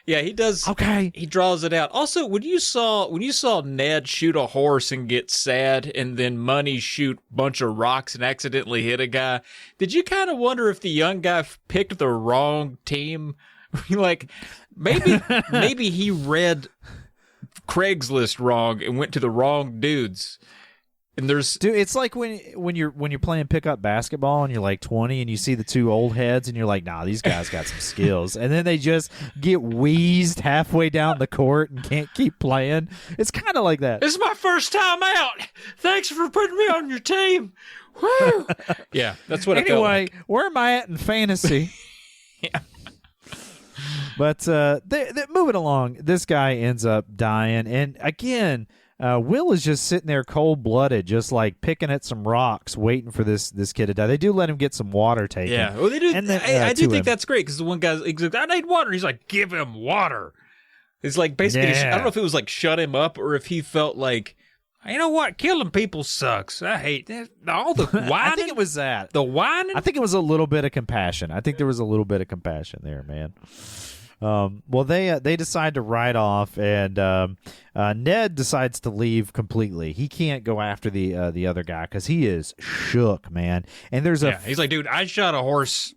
Yeah, he does. Okay. He draws it out. Also, when you saw Ned shoot a horse and get sad, and then Money shoot a bunch of rocks and accidentally hit a guy, did you kind of wonder if the young guy picked the wrong team? Like, maybe he read Craigslist wrong and went to the wrong dudes. And dude, it's like when you're playing pickup basketball and you're like 20 and you see the two old heads and you're like, "Nah, these guys got some skills," and then they just get wheezed halfway down the court and can't keep playing. It's kind of like that. This is my first time out. Thanks for putting me on your team. Woo! Yeah, that's what. Anyway, where am I at in fantasy? Yeah. But moving along, this guy ends up dying, and again, Will is just sitting there cold-blooded, just like picking at some rocks, waiting for this kid to die. They do let him get some water taken. Yeah, well, they do. And I do think that's great, because the one guy's like, "I need water." He's like, "Give him water." It's like basically, I don't know if it was like shut him up or if he felt like, "You know what? Killing people sucks. I hate that. All the whining." I think it was that. The whining? I think it was a little bit of compassion. I think there was a little bit of compassion there, man. Well, they decide to ride off, and Ned decides to leave completely. He can't go after the other guy because he is shook, man. And there's he's like, "Dude, I shot a horse,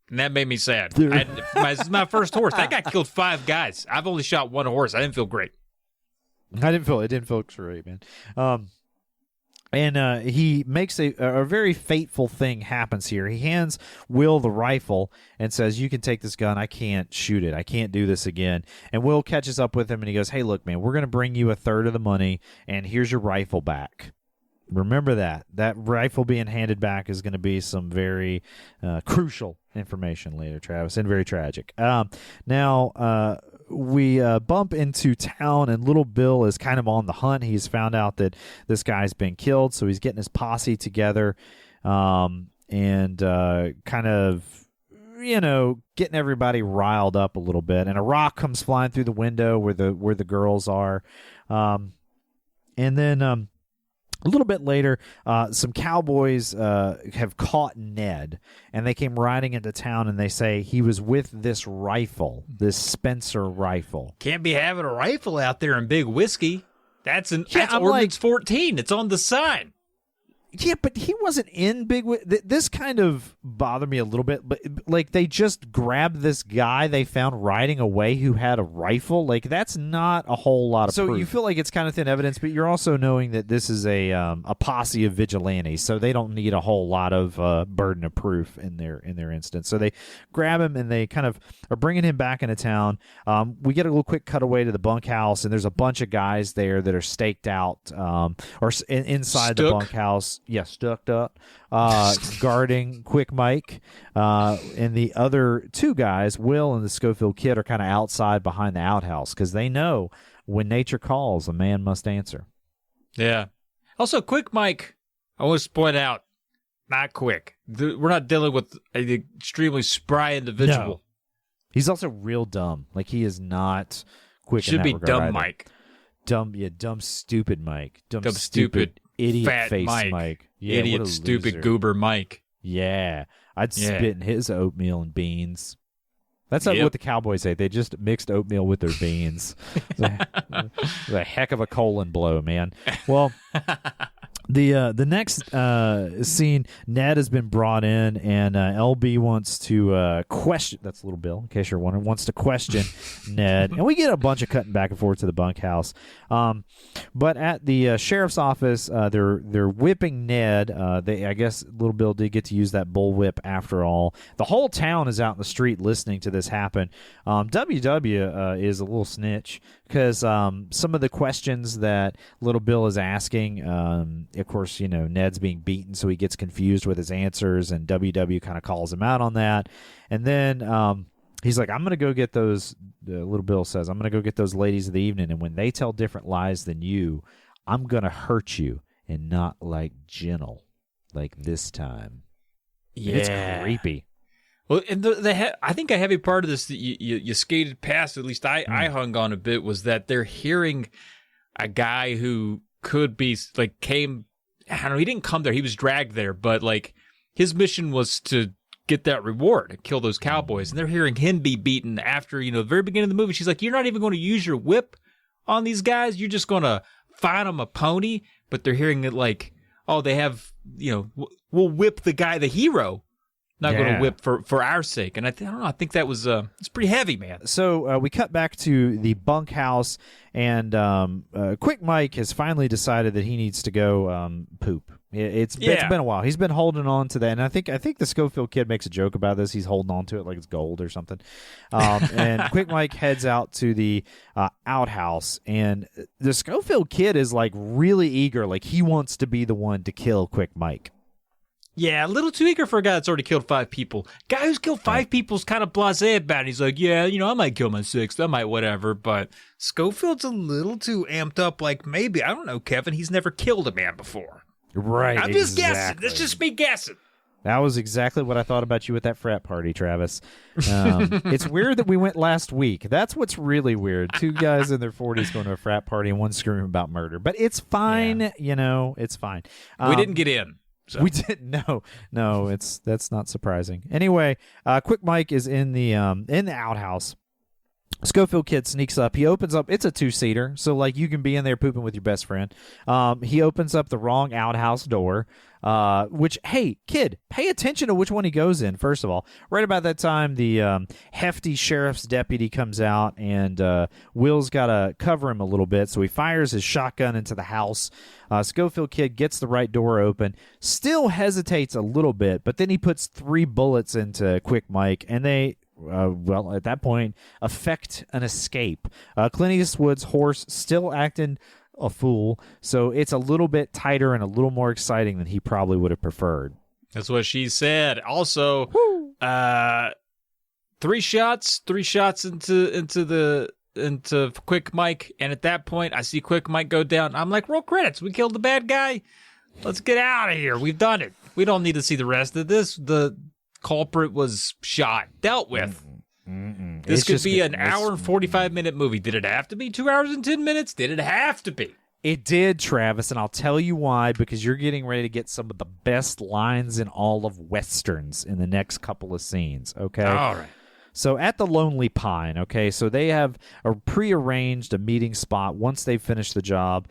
and that made me sad. This is my first horse. That guy killed 5 guys. I've only shot 1 horse. I didn't feel great." It didn't feel great, man. And he makes a very fateful thing happens here. He hands Will the rifle and says, "You can take this gun. I can't shoot it. I can't do this again." And Will catches up with him and he goes, "Hey, look, man, we're going to bring you 1/3 of the money, and here's your rifle back." Remember that. That rifle being handed back is going to be some very crucial information later, Travis, and very tragic. Now, we bump into town, and little Bill is kind of on the hunt. He's found out that this guy's been killed, so he's getting his posse together and kind of, getting everybody riled up a little bit. And a rock comes flying through the window where the girls are. And then a little bit later, some cowboys have caught Ned, and they came riding into town, and they say he was with this rifle, this Spencer rifle. Can't be having a rifle out there in Big Whiskey. That's I'm Ordinance 14. It's on the sign. Yeah, but he wasn't in Big Wheel. This kind of bothered me a little bit, but like they just grabbed this guy they found riding away who had a rifle. Like that's not a whole lot of proof. So you feel like it's kind of thin evidence, but you're also knowing that this is a posse of vigilantes, so they don't need a whole lot of burden of proof in their instance. So they grab him and they kind of are bringing him back into town. We get a little quick cutaway to the bunkhouse, and there's a bunch of guys there that are staked out inside the bunkhouse. Yeah, stuck up, guarding Quick Mike. And the other two guys, Will and the Schofield Kid, are kind of outside behind the outhouse because they know when nature calls, a man must answer. Yeah. Also, Quick Mike, I want to point out, not quick. We're not dealing with an extremely spry individual. No. He's also real dumb. Like, he is not quick in that regard. Should be dumb either. Mike. Dumb, stupid Mike. Dumb, stupid. Idiot fat face Mike. Yeah, idiot, stupid goober Mike. Yeah. I'd spit in his oatmeal and beans. That's not what the Cowboys say. They just mixed oatmeal with their beans. It's a heck of a colon blow, man. Well, the next scene, Ned has been brought in, and LB wants to question. That's Little Bill, in case you're wondering. Wants to question Ned, and we get a bunch of cutting back and forth to the bunkhouse. But at the sheriff's office, they're whipping Ned. I guess Little Bill did get to use that bullwhip after all. The whole town is out in the street listening to this happen. WW is a little snitch because some of the questions that Little Bill is asking, of course, Ned's being beaten, so he gets confused with his answers, and WW kind of calls him out on that. And then he's like, I'm going to go get those, Little Bill says, I'm going to go get those ladies of the evening, and when they tell different lies than you, I'm going to hurt you, and not like gentle, like this time. Yeah. It's creepy. Well, and I think a heavy part of this that you skated past, at least I hung on a bit, was that they're hearing a guy who could be, like, I don't know, he didn't come there, he was dragged there, but, like, his mission was to get that reward and kill those cowboys, and they're hearing him be beaten after, the very beginning of the movie. She's like, you're not even going to use your whip on these guys, you're just going to find them a pony, but they're hearing it like, oh, they have, we'll whip the guy, the hero, not going to whip for our sake. And I don't know, I think that was it's pretty heavy, man. So we cut back to the bunkhouse, and Quick Mike has finally decided that he needs to go poop. It's been a while. He's been holding on to that, and I think the Schofield Kid makes a joke about this. He's holding on to it like it's gold or something. And Quick Mike heads out to the outhouse, and the Schofield Kid is like really eager, like he wants to be the one to kill Quick Mike. Yeah, a little too eager for a guy that's already killed 5 people. Guy who's killed 5 people's kind of blasé about it. He's like, yeah, I might kill my 6th, I might whatever, but Schofield's a little too amped up, like maybe, I don't know, Kevin, he's never killed a man before. Right, I'm just guessing. That's just me guessing. That was exactly what I thought about you at that frat party, Travis. It's weird that we went last week. That's what's really weird. 2 guys in their 40s going to a frat party and one screaming about murder. But it's fine, it's fine. We didn't get in. So. We didn't. No, that's not surprising. Anyway, Quick Mike is in the outhouse. Schofield Kid sneaks up. He opens up. It's a 2-seater, so like you can be in there pooping with your best friend. He opens up the wrong outhouse door. Which, hey, kid, pay attention to which one he goes in, first of all. Right about that time, the hefty sheriff's deputy comes out, and Will's got to cover him a little bit, so he fires his shotgun into the house. Schofield Kid gets the right door open, still hesitates a little bit, but then he puts 3 bullets into Quick Mike, and they... at that point, effect an escape. Clint Eastwood's horse still acting a fool, so it's a little bit tighter and a little more exciting than he probably would have preferred. That's what she said. Also, 3 shots into Quick Mike, and at that point, I see Quick Mike go down. I'm like, roll credits. We killed the bad guy. Let's get out of here. We've done it. We don't need to see the rest of this. The culprit was shot, dealt with. This could be an hour and 45-minute movie. Did it have to be 2 hours and 10 minutes? Did it have to be? It did, Travis, and I'll tell you why, because you're getting ready to get some of the best lines in all of Westerns in the next couple of scenes, okay? All right. So at the Lonely Pine, okay, so they have prearranged a meeting spot once they've finished the job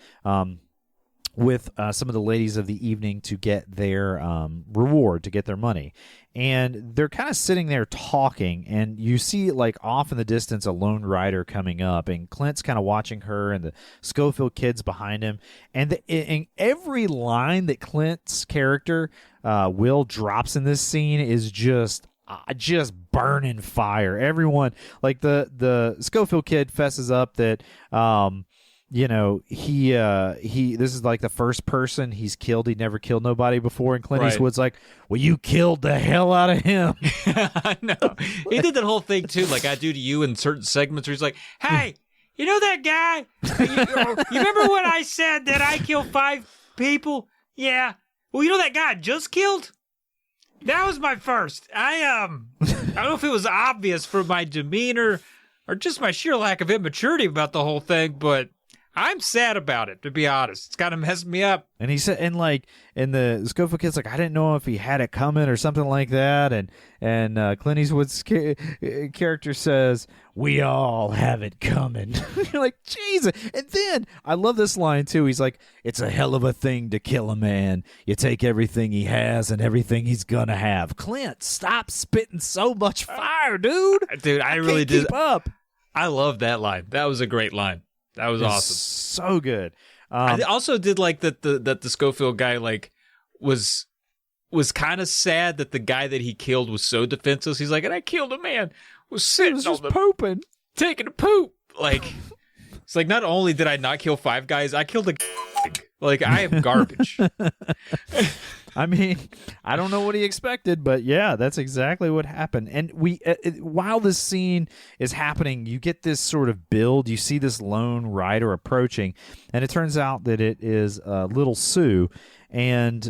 with some of the ladies of the evening to get their reward, to get their money. And they're kind of sitting there talking, and you see, like, off in the distance a lone rider coming up, and Clint's kind of watching her, and the Schofield kid's behind him. And in every line that Clint's character, Will, drops in this scene is just burning fire. Everyone, like the Schofield kid fesses up that he this is like the first person he's killed. He'd never killed nobody before, and Clint Eastwood's like, well, you killed the hell out of him. I know. He did that whole thing too, like I do to you in certain segments where he's like, hey, you know that guy? You remember when I said that I killed 5 people? Yeah. Well, you know that guy I just killed? That was my first. I don't know if it was obvious from my demeanor or just my sheer lack of immaturity about the whole thing, but I'm sad about it, to be honest. It's kind of messed me up. And he said, and the Schofield kid's like, I didn't know if he had it coming or something like that. And Clint Eastwood's character says, we all have it coming. You're like, Jesus. And then I love this line too. He's like, it's a hell of a thing to kill a man. You take everything he has and everything he's gonna have. Clint, stop spitting so much fire, dude. Dude, I really can't did. Keep up. I love that line. That was a great line. That was awesome. So good. I also did like that the Schofield guy like was kind of sad that the guy that he killed was so defenseless. He's like, and I killed a man, was sitting was on just the pooping, taking a poop. Like, it's like, not only did I not kill 5 guys, I killed a like, I am garbage. I mean, I don't know what he expected, but yeah, that's exactly what happened. And while this scene is happening, you get this sort of build. You see this lone rider approaching, and it turns out that it is little Sue, and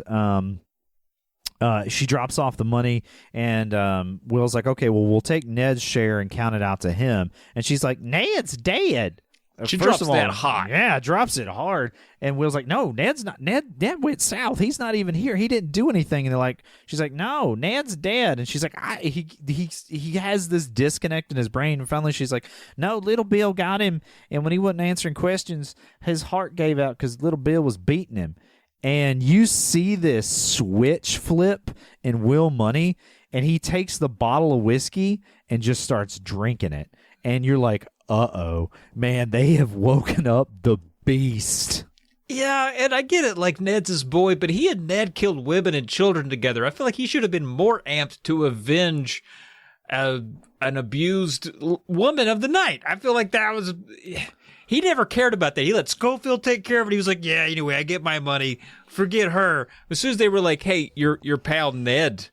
she drops off the money, and Will's like, okay, well, we'll take Ned's share and count it out to him. And she's like, Ned's dead. She First drops of all, that hot. Yeah, drops it hard. And Will's like, no, Ned's not. Ned went south. He's not even here. He didn't do anything. And they're like, she's like, no, Ned's dead. And she's like, he has this disconnect in his brain. And finally she's like, no, little Bill got him. And when he wasn't answering questions, his heart gave out because little Bill was beating him. And you see this switch flip in Will Money, and he takes the bottle of whiskey and just starts drinking it. And you're like, uh-oh, man, they have woken up the beast. Yeah, and I get it, like, Ned's his boy, but he and Ned killed women and children together. I feel like he should have been more amped to avenge an abused woman of the night. I feel like that was... He never cared about that. He let Schofield take care of it. He was like, yeah, anyway, I get my money. Forget her. As soon as they were like, hey, your pal Ned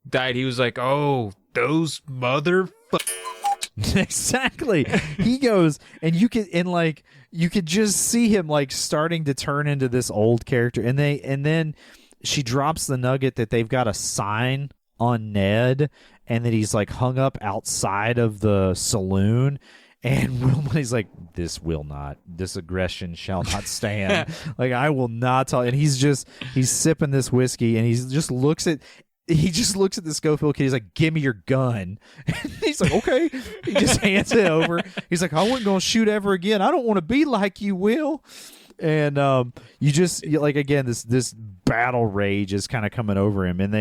died, he was like, oh, those motherfuckers. Exactly. He goes, and you could just see him like starting to turn into this old character. And then she drops the nugget that they've got a sign on Ned, and that he's like hung up outside of the saloon. And Wilmoney's like, this aggression shall not stand. Like, I will not tell. And he's sipping this whiskey, and he just looks at the Schofield kid. He's like, give me your gun. And he's like, okay. He just hands it over. He's like, I wasn't going to shoot ever again. I don't want to be like you, Will. And this battle rage is kind of coming over him, and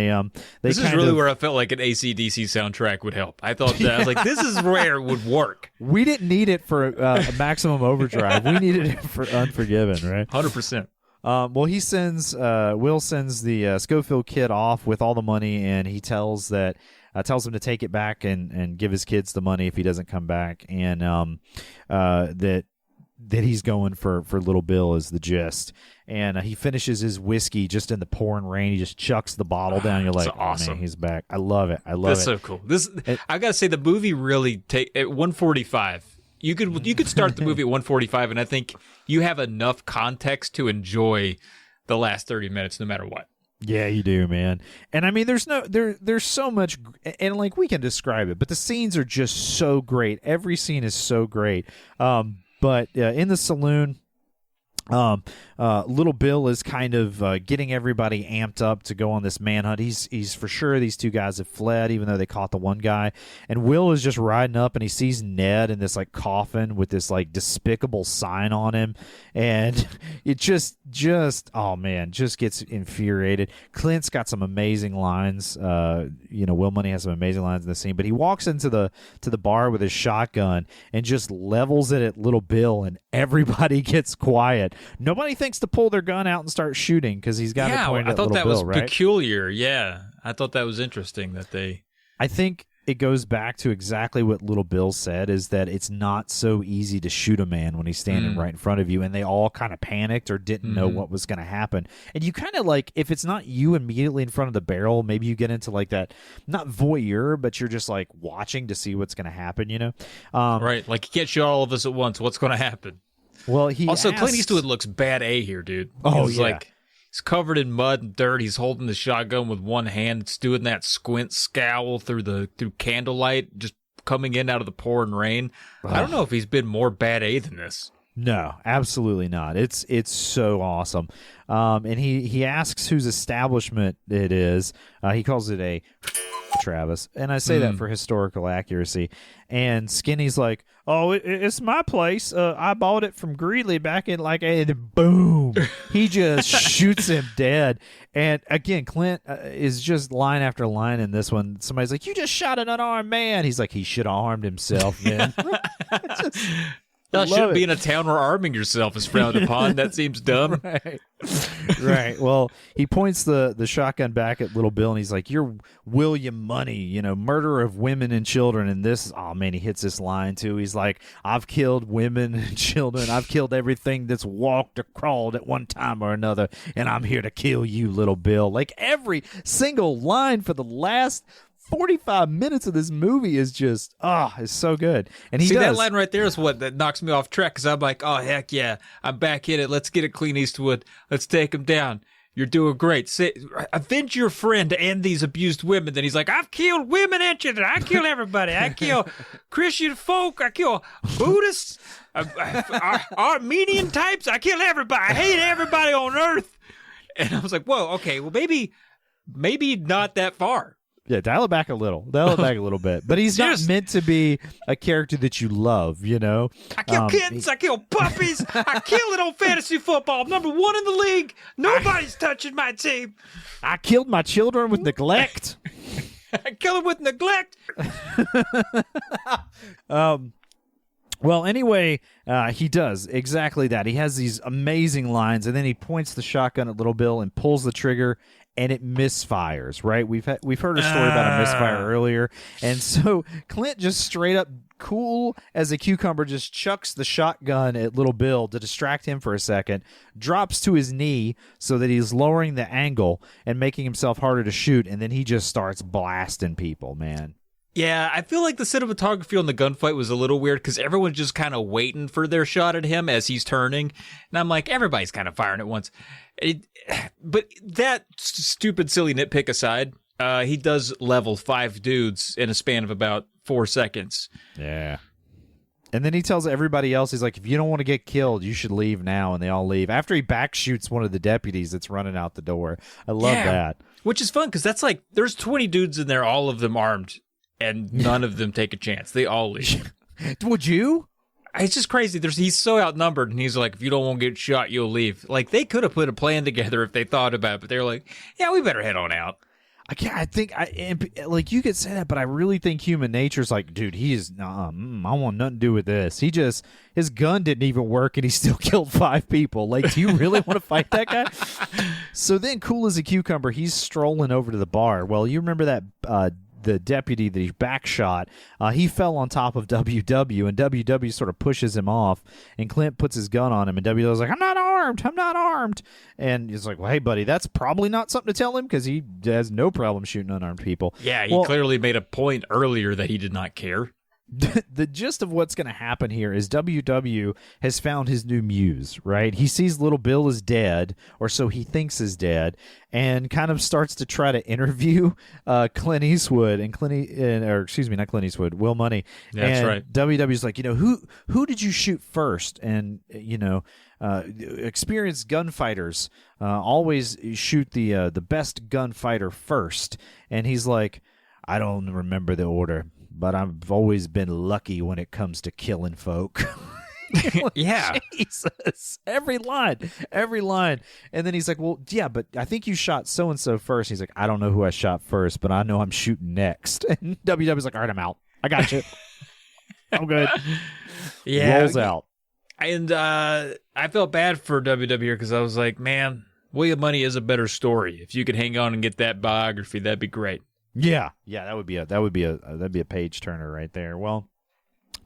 this is really where I felt like an AC/DC soundtrack would help. I thought that I was like, this is where it would work. We didn't need it for Maximum Overdrive. We needed it for Unforgiven, right? 100%. Well, Will sends the Schofield kid off with all the money, and he tells him to take it back and give his kids the money if he doesn't come back, and that he's going for little Bill is the gist. And he finishes his whiskey just in the pouring rain. He just chucks the bottle down. You're like, awesome. Oh, man, he's back. I love it. That's so cool. I gotta say, the movie really at 145. You could start the movie at 145, and I think you have enough context to enjoy the last 30 minutes, no matter what. Yeah, you do, man. And I mean, there's so much, and like we can describe it, but the scenes are just so great. Every scene is so great. But in the saloon, Little Bill is kind of getting everybody amped up to go on this manhunt. He's for sure these two guys have fled, even though they caught the one guy. And Will is just riding up, and he sees Ned in this like coffin with this like despicable sign on him, and it just oh man, just gets infuriated. Clint's got some amazing lines. Will Money has some amazing lines in the scene, but he walks into the bar with his shotgun and just levels it at Little Bill, and everybody gets quiet. Nobody thinks to pull their gun out and start shooting because he's got it pointed at Little Bill, right? I thought that was peculiar. Yeah, I thought that was interesting that they. I think it goes back to exactly what Little Bill said, is that it's not so easy to shoot a man when he's standing right in front of you, and they all kind of panicked or didn't know what was going to happen. And you kind of like, if it's not you immediately in front of the barrel, maybe you get into like that, not voyeur, but you're just like watching to see what's going to happen, Right, like you can't shoot all of us at once. What's going to happen? Well, Clint Eastwood looks bad A here, dude. He's covered in mud and dirt. He's holding the shotgun with one hand. It's doing that squint scowl through candlelight, just coming in out of the pouring rain. I don't know if he's been more bad A than this. No, absolutely not. It's so awesome. And he asks whose establishment it is. He calls it a Travis, and I say that for historical accuracy. And Skinny's like, "Oh, it's my place. I bought it from Greeley back in boom." He just shoots him dead. And again, Clint is just line after line in this one. Somebody's like, "You just shot an unarmed man." He's like, "He should have armed himself, man." That shouldn't be in a town where arming yourself is frowned upon. That seems dumb. Right. Well, he points the shotgun back at Little Bill, and he's like, "You're William Money, murderer of women and children." And this, oh man, he hits this line too. He's like, "I've killed women and children. I've killed everything that's walked or crawled at one time or another, and I'm here to kill you, Little Bill." Like every single line for the last 45 minutes of this movie is just, it's so good. And that line right there is what that knocks me off track, because I'm like, oh, heck yeah, I'm back in it. Let's get it, Clint Eastwood. Let's take him down. You're doing great. Avenge your friend and these abused women. Then he's like, "I've killed women and children. I kill everybody. I kill Christian folk. I kill Buddhists, Armenian types. I kill everybody. I hate everybody on earth." And I was like, whoa, okay, well, maybe not that far. Yeah, dial it back a little bit. But he's not meant to be a character that you love, I kill kittens, I kill puppies, I kill it on fantasy football. I'm number 1 in the league. Nobody's touching my team. I killed my children with neglect. I kill them with neglect. Well, anyway, he does exactly that. He has these amazing lines, and then he points the shotgun at Little Bill and pulls the trigger, and it misfires, right? We've heard a story about a misfire earlier. And so Clint just straight up cool as a cucumber just chucks the shotgun at Little Bill to distract him for a second, drops to his knee so that he's lowering the angle and making himself harder to shoot, and then he just starts blasting people, man. Yeah, I feel like the cinematography on the gunfight was a little weird because everyone's just kind of waiting for their shot at him as he's turning. And I'm like, everybody's kind of firing at once. But that stupid, silly nitpick aside, he does level 5 dudes in a span of about 4 seconds. Yeah. And then he tells everybody else, he's like, "If you don't want to get killed, you should leave now." And they all leave. After he backshoots one of the deputies that's running out the door. I love that. Which is fun because that's like, there's 20 dudes in there, all of them armed. And none of them take a chance. They all leave. Would you? It's just crazy. He's so outnumbered, and he's like, "If you don't want to get shot, you'll leave." Like, they could have put a plan together if they thought about it, but they're like, "Yeah, we better head on out." I think you could say that, but I really think human nature's like, dude, he is, I want nothing to do with this. His gun didn't even work, and he still killed 5 people. Like, do you really want to fight that guy? So then, cool as a cucumber, he's strolling over to the bar. Well, you remember that, the deputy that he backshot, he fell on top of WW, and WW sort of pushes him off, and Clint puts his gun on him, and WW's like, I'm not armed. And he's like, well, hey, buddy, that's probably not something to tell him because he has no problem shooting unarmed people. Yeah, he clearly made a point earlier that he did not care. the gist of what's going to happen here is WW has found his new muse, right? He sees Little Bill is dead, or so he thinks is dead, and kind of starts to try to interview Clint Eastwood and not Clint Eastwood, Will Money. Yeah, that's and right. WW's like, who did you shoot first? And experienced gunfighters always shoot the best gunfighter first. And he's like, I don't remember the order, but I've always been lucky when it comes to killing folk. Yeah. Jesus. Every line. And then he's like, well, yeah, but I think you shot so-and-so first. He's like, I don't know who I shot first, but I know I'm shooting next. And WW's like, all right, I'm out. I got you. I'm good. Yeah. Rolls out. And I felt bad for WW here because I was like, man, William Money is a better story. If you could hang on and get that biography, that'd be great. Yeah, that'd be a page turner right there. Well,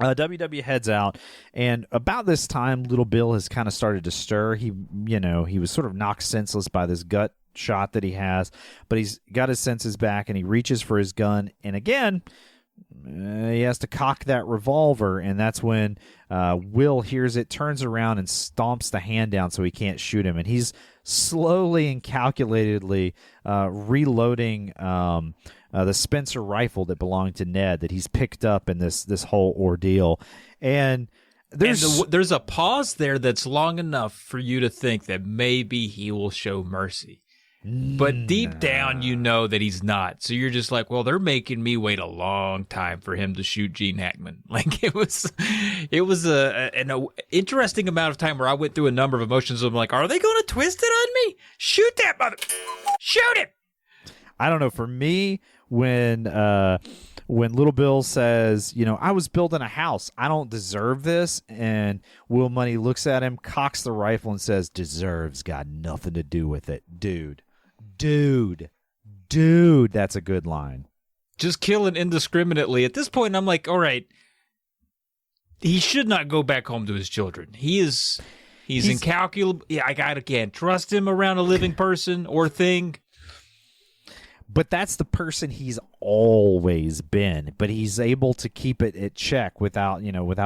WW heads out, and about this time, Little Bill has kind of started to stir. He was sort of knocked senseless by this gut shot that he has, but he's got his senses back, and he reaches for his gun, and again, he has to cock that revolver, and that's when Will hears it, turns around, and stomps the hand down so he can't shoot him, and he's slowly and calculatedly reloading the Spencer rifle that belonged to Ned that he's picked up in this whole ordeal. And there's a pause there that's long enough for you to think that maybe he will show mercy. But deep down, you know that he's not. So you're just like, well, they're making me wait a long time for him to shoot Gene Hackman. Like it was an interesting amount of time where I went through a number of emotions. I'm like, are they going to twist it on me? Shoot that mother! Shoot him! I don't know. For me, when Little Bill says, I was building a house, I don't deserve this, and Will Money looks at him, cocks the rifle, and says, "Deserves got nothing to do with it, dude. That's a good line." Just killing indiscriminately. At this point, I'm like, all right, he should not go back home to his children. He's incalculable. Yeah, I can't trust him around a living person or thing. But that's the person he's always been. But he's able to keep it at check without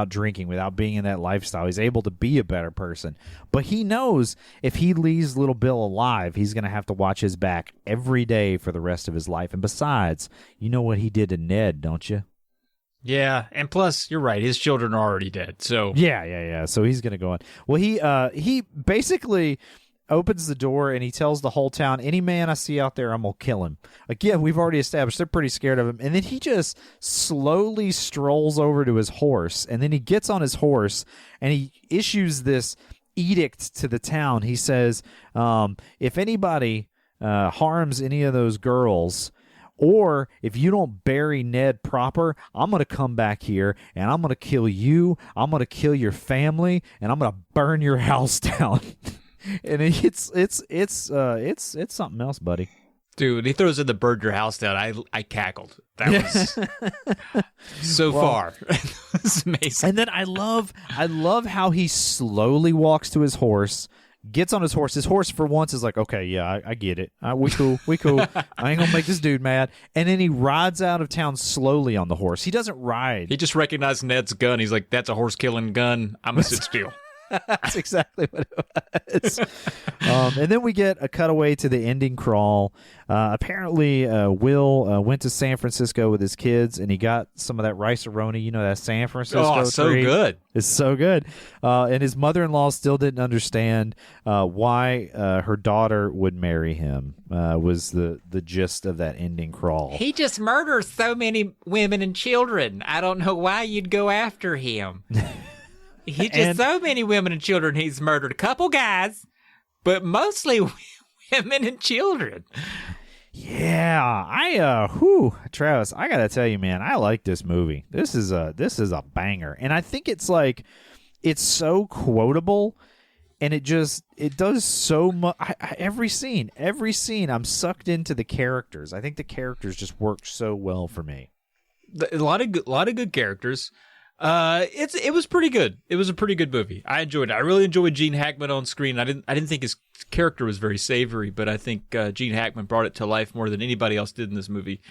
drinking, without being in that lifestyle. He's able to be a better person. But he knows if he leaves Little Bill alive, he's going to have to watch his back every day for the rest of his life. And besides, you know what he did to Ned, don't you? Yeah, and plus, you're right. His children are already dead. So yeah. So he's going to go on. Well, he basically opens the door and he tells the whole town, any man I see out there, I'm going to kill him. Again, we've already established they're pretty scared of him. And then he just slowly strolls over to his horse, and then he gets on his horse and he issues this edict to the town. He says, if anybody harms any of those girls, or if you don't bury Ned proper, I'm going to come back here and I'm going to kill you, I'm going to kill your family, and I'm going to burn your house down. And it's something else, buddy. Dude, he throws in the "burn your house down." I cackled. That was so far. It's amazing. And then I love how he slowly walks to his horse, gets on his horse. His horse for once is like, okay, yeah, I get it. We cool. I ain't gonna make this dude mad. And then he rides out of town slowly on the horse. He doesn't ride. He just recognized Ned's gun. He's like, that's a horse killing gun. I'm gonna sit still. That's exactly what it was. And then we get a cutaway to the ending crawl. Apparently, Will went to San Francisco with his kids, and he got some of that rice-a-roni, that San Francisco so treat. good. It's so good. And his mother-in-law still didn't understand why her daughter would marry him, was the gist of that ending crawl. He just murders so many women and children. I don't know why you'd go after him. He just so many women and children he's murdered. A couple guys, but mostly women and children. Yeah, Travis, I gotta tell you, man, I like this movie. This is a banger, and I think it's so quotable, and it does so much. Every scene, I'm sucked into the characters. I think the characters just work so well for me. A lot of good characters. It was pretty good. It was a pretty good movie. I enjoyed it. I really enjoyed Gene Hackman on screen. I didn't think his character was very savory, but I think Gene Hackman brought it to life more than anybody else did in this movie.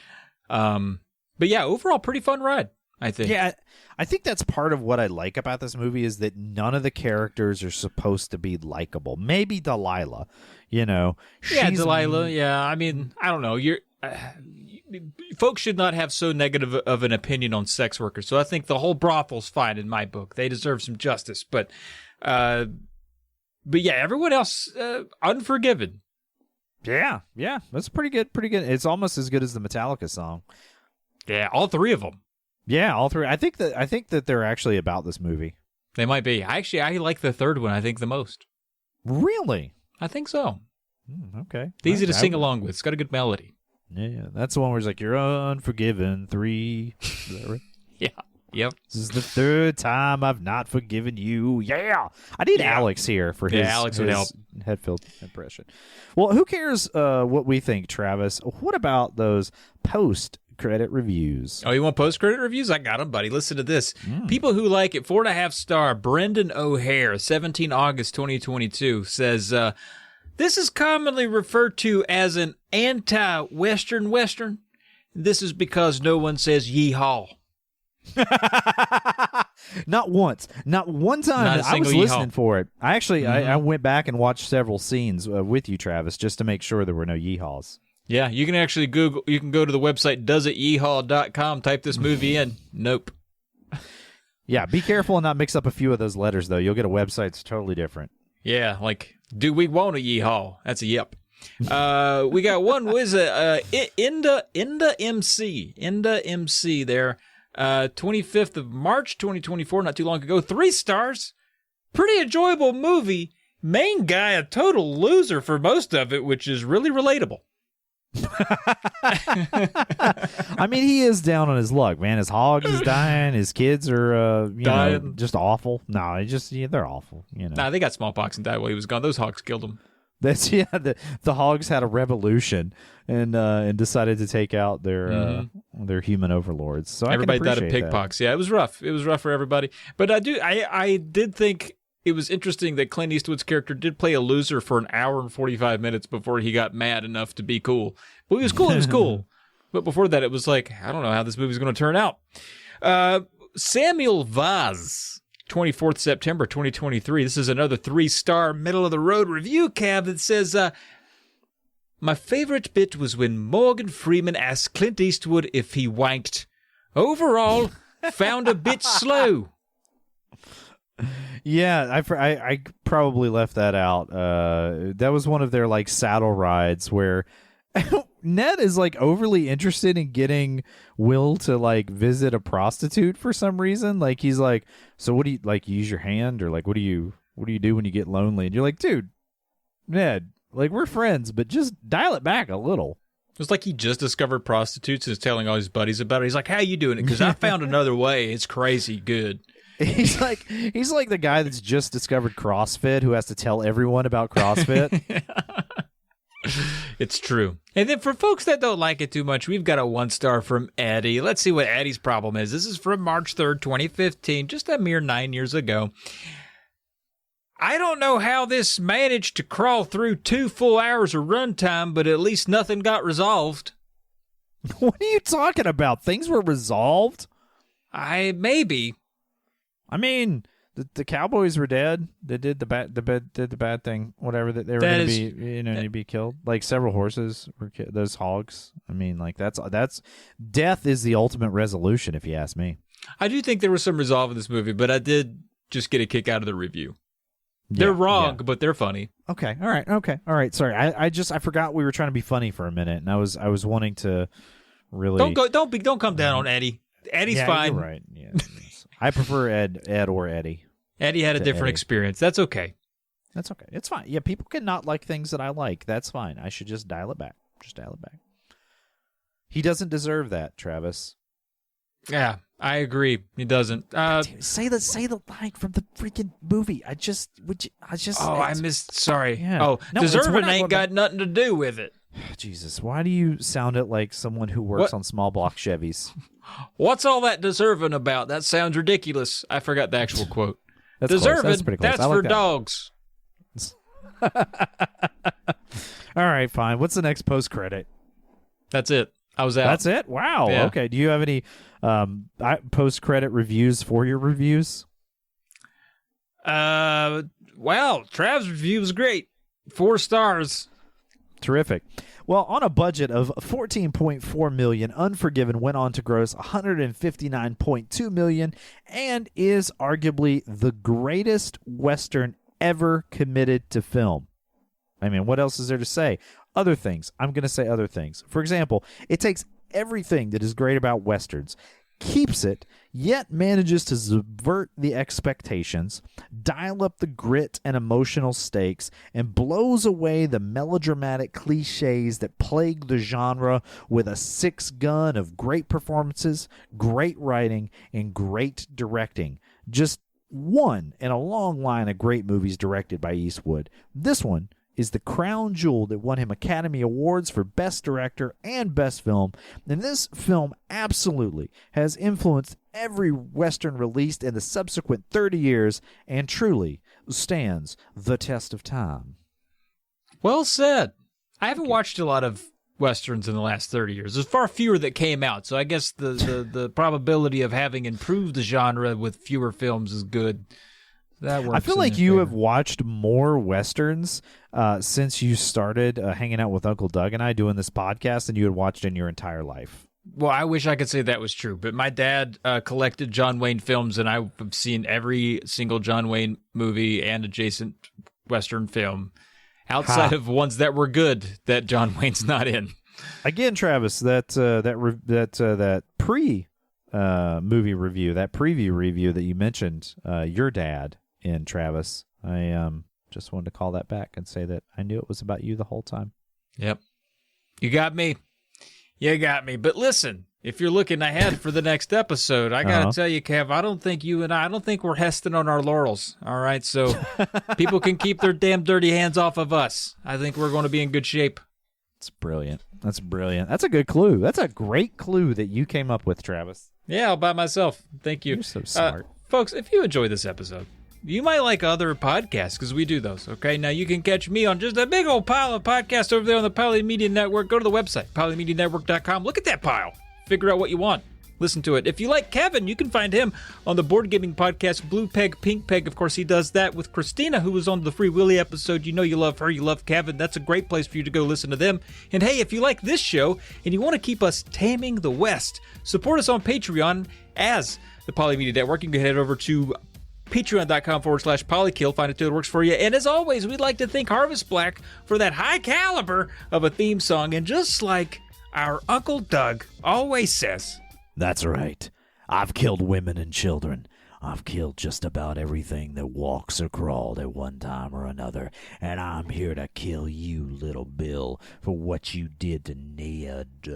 But yeah, overall, pretty fun ride. I think. Yeah, I think that's part of what I like about this movie is that none of the characters are supposed to be likable. Maybe Delilah, Yeah, she's Delilah. Yeah, I mean, I don't know. Folks should not have so negative of an opinion on sex workers. So I think the whole brothel's fine in my book. They deserve some justice. But yeah, everyone else, Unforgiven. Yeah, that's pretty good. It's almost as good as the Metallica song. Yeah, all three of them. Yeah, all three. I think that they're actually about this movie. They might be. I like the third one, I think, the most. Really? I think so. Okay. It's easy to sing along with. It's got a good melody. Yeah, that's the one where it's like, you're unforgiven, 3. Is that right? Yeah. Yep. This is the 3rd time I've not forgiven you. Yeah. I need Alex here for his Hetfield impression. Well, who cares what we think, Travis? What about those post-credit reviews? Oh, you want post-credit reviews? I got them, buddy. Listen to this. People who like it, 4.5 star. Brendan O'Hare, 17 August 2022, says, this is commonly referred to as an anti-Western Western. This is because no one says yeehaw. Not once. Not one time. I was listening for it. I actually I went back and watched several scenes with you, Travis, just to make sure there were no yeehaws. Yeah, you can actually Google. You can go to the website doesityeehaw.com, type this movie in. Nope. Yeah, be careful and not mix up a few of those letters, though. You'll get a website that's totally different. Yeah, like, do we want a yeehaw? That's a yep. We got one. What is it? Inda MC there. 25th of March 2024, not too long ago. 3 stars. Pretty enjoyable movie. Main guy a total loser for most of it, which is really relatable. I mean, he is down on his luck, man. His hogs is dying. His kids are dying. Just awful. No, they're awful. Nah, they got smallpox and died while he was gone. Those hogs killed him. The hogs had a revolution and decided to take out their human overlords. So everybody died of pigpox. Pox. Yeah, it was rough. It was rough for everybody. But I did think it was interesting that Clint Eastwood's character did play a loser for an hour and 45 minutes before he got mad enough to be cool. But he was cool. It was cool. But before that, it was like, I don't know how this movie's going to turn out. Samuel Vaz. 24th September 2023. This is another 3-star middle-of-the-road review, Cav, that says, my favorite bit was when Morgan Freeman asked Clint Eastwood if he wanked. Overall, found a bit slow. Yeah, I probably left that out. That was one of their, like, saddle rides where Ned is like overly interested in getting Will to like visit a prostitute for some reason. Like he's like, so what do you like? Use your hand, or like what do you do when you get lonely? And you're like, dude, Ned, like we're friends, but just dial it back a little. It's like he just discovered prostitutes and is telling all his buddies about it. He's like, how you doing it? Because I found another way. It's crazy good. He's like the guy that's just discovered CrossFit who has to tell everyone about CrossFit. It's true. And then for folks that don't like it too much, we've got a 1-star from Eddie. Let's see what Eddie's problem is. This is from March 3rd, 2015, just a mere 9 years ago. I don't know how this managed to crawl through 2 full hours of runtime, but at least nothing got resolved. What are you talking about? Things were resolved? Maybe. I mean, the Cowboys were dead. They did the bad thing. Whatever that they were going to be killed. Like several horses were those hogs. I mean, like that's death is the ultimate resolution, if you ask me. I do think there was some resolve in this movie, but I did just get a kick out of the review. They're wrong, but they're funny. Okay. All right. Sorry. I forgot we were trying to be funny for a minute, and I was wanting to really don't come down on Eddie. Eddie's fine. You're right. Yeah. I prefer Ed or Eddie. Eddie had a different experience. That's okay. That's okay. It's fine. Yeah, people can not like things that I like. That's fine. I should just dial it back. He doesn't deserve that, Travis. Yeah, I agree. He doesn't. Dude, say the line from the freaking movie. I missed. Sorry. Yeah. Oh, no, deserving ain't got nothing to do with it. Jesus, why do you sound it like someone who works on small block Chevys? What's all that deserving about? That sounds ridiculous. I forgot the actual quote. That's deserving, close. That's pretty close. That's for dogs. All right, fine. What's the next post-credit? That's it. I was out. That's it? Wow. Yeah. Okay. Do you have any post-credit reviews for your reviews? Well, Trav's review was great. 4 stars. Terrific. Well, on a budget of $14.4 million, Unforgiven went on to gross $159.2 million and is arguably the greatest Western ever committed to film. I mean, what else is there to say? Other things. I'm going to say other things. For example, it takes everything that is great about Westerns, keeps it, yet manages to subvert the expectations, dial up the grit and emotional stakes, and blows away the melodramatic cliches that plague the genre with a 6-gun of great performances, great writing, and great directing. Just one in a long line of great movies directed by Eastwood. This one is the crown jewel that won him Academy Awards for Best Director and Best Film, and this film absolutely has influenced every Western released in the subsequent 30 years and truly stands the test of time. Well said. I haven't watched a lot of Westerns in the last 30 years. There's far fewer that came out, so I guess the probability of having improved the genre with fewer films is good. That works. I feel like you have watched more Westerns since you started hanging out with Uncle Doug and I doing this podcast than you had watched in your entire life. Well, I wish I could say that was true, but my dad collected John Wayne films, and I've seen every single John Wayne movie and adjacent Western film outside of ones that were good that John Wayne's not in. Again, Travis, that pre movie review, that preview review that you mentioned, your dad in, Travis, I just wanted to call that back and say that I knew it was about you the whole time. Yep. You got me. You got me. But listen, if you're looking ahead for the next episode, I got to tell you, Kev, I don't think you and I don't think we're hesting on our laurels. All right. So people can keep their damn dirty hands off of us. I think we're going to be in good shape. It's brilliant. That's brilliant. That's a good clue. That's a great clue that you came up with, Travis. Yeah, all by myself. Thank you. You're so smart. Folks, if you enjoy this episode, you might like other podcasts because we do those, okay? Now, you can catch me on just a big old pile of podcasts over there on the Poly Media Network. Go to the website, polymedianetwork.com. Look at that pile. Figure out what you want. Listen to it. If you like Kevin, you can find him on the board gaming podcast Blue Peg, Pink Peg. Of course, he does that with Christina, who was on the Free Willy episode. You know you love her. You love Kevin. That's a great place for you to go listen to them. And hey, if you like this show and you want to keep us taming the West, support us on Patreon as the Poly Media Network. You can head over to patreon.com/polykill. Find it till it works for you. And as always, we'd like to thank Harvest Black for that high caliber of a theme song. And just like our Uncle Doug always says, that's right. I've killed women and children. I've killed just about everything that walks or crawled at one time or another. And I'm here to kill you, little Bill, for what you did to Ned.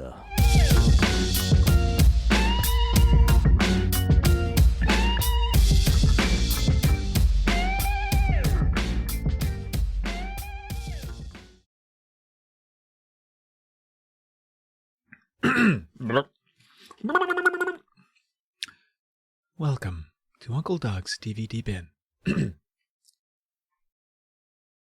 welcome to Uncle Doug's DVD bin.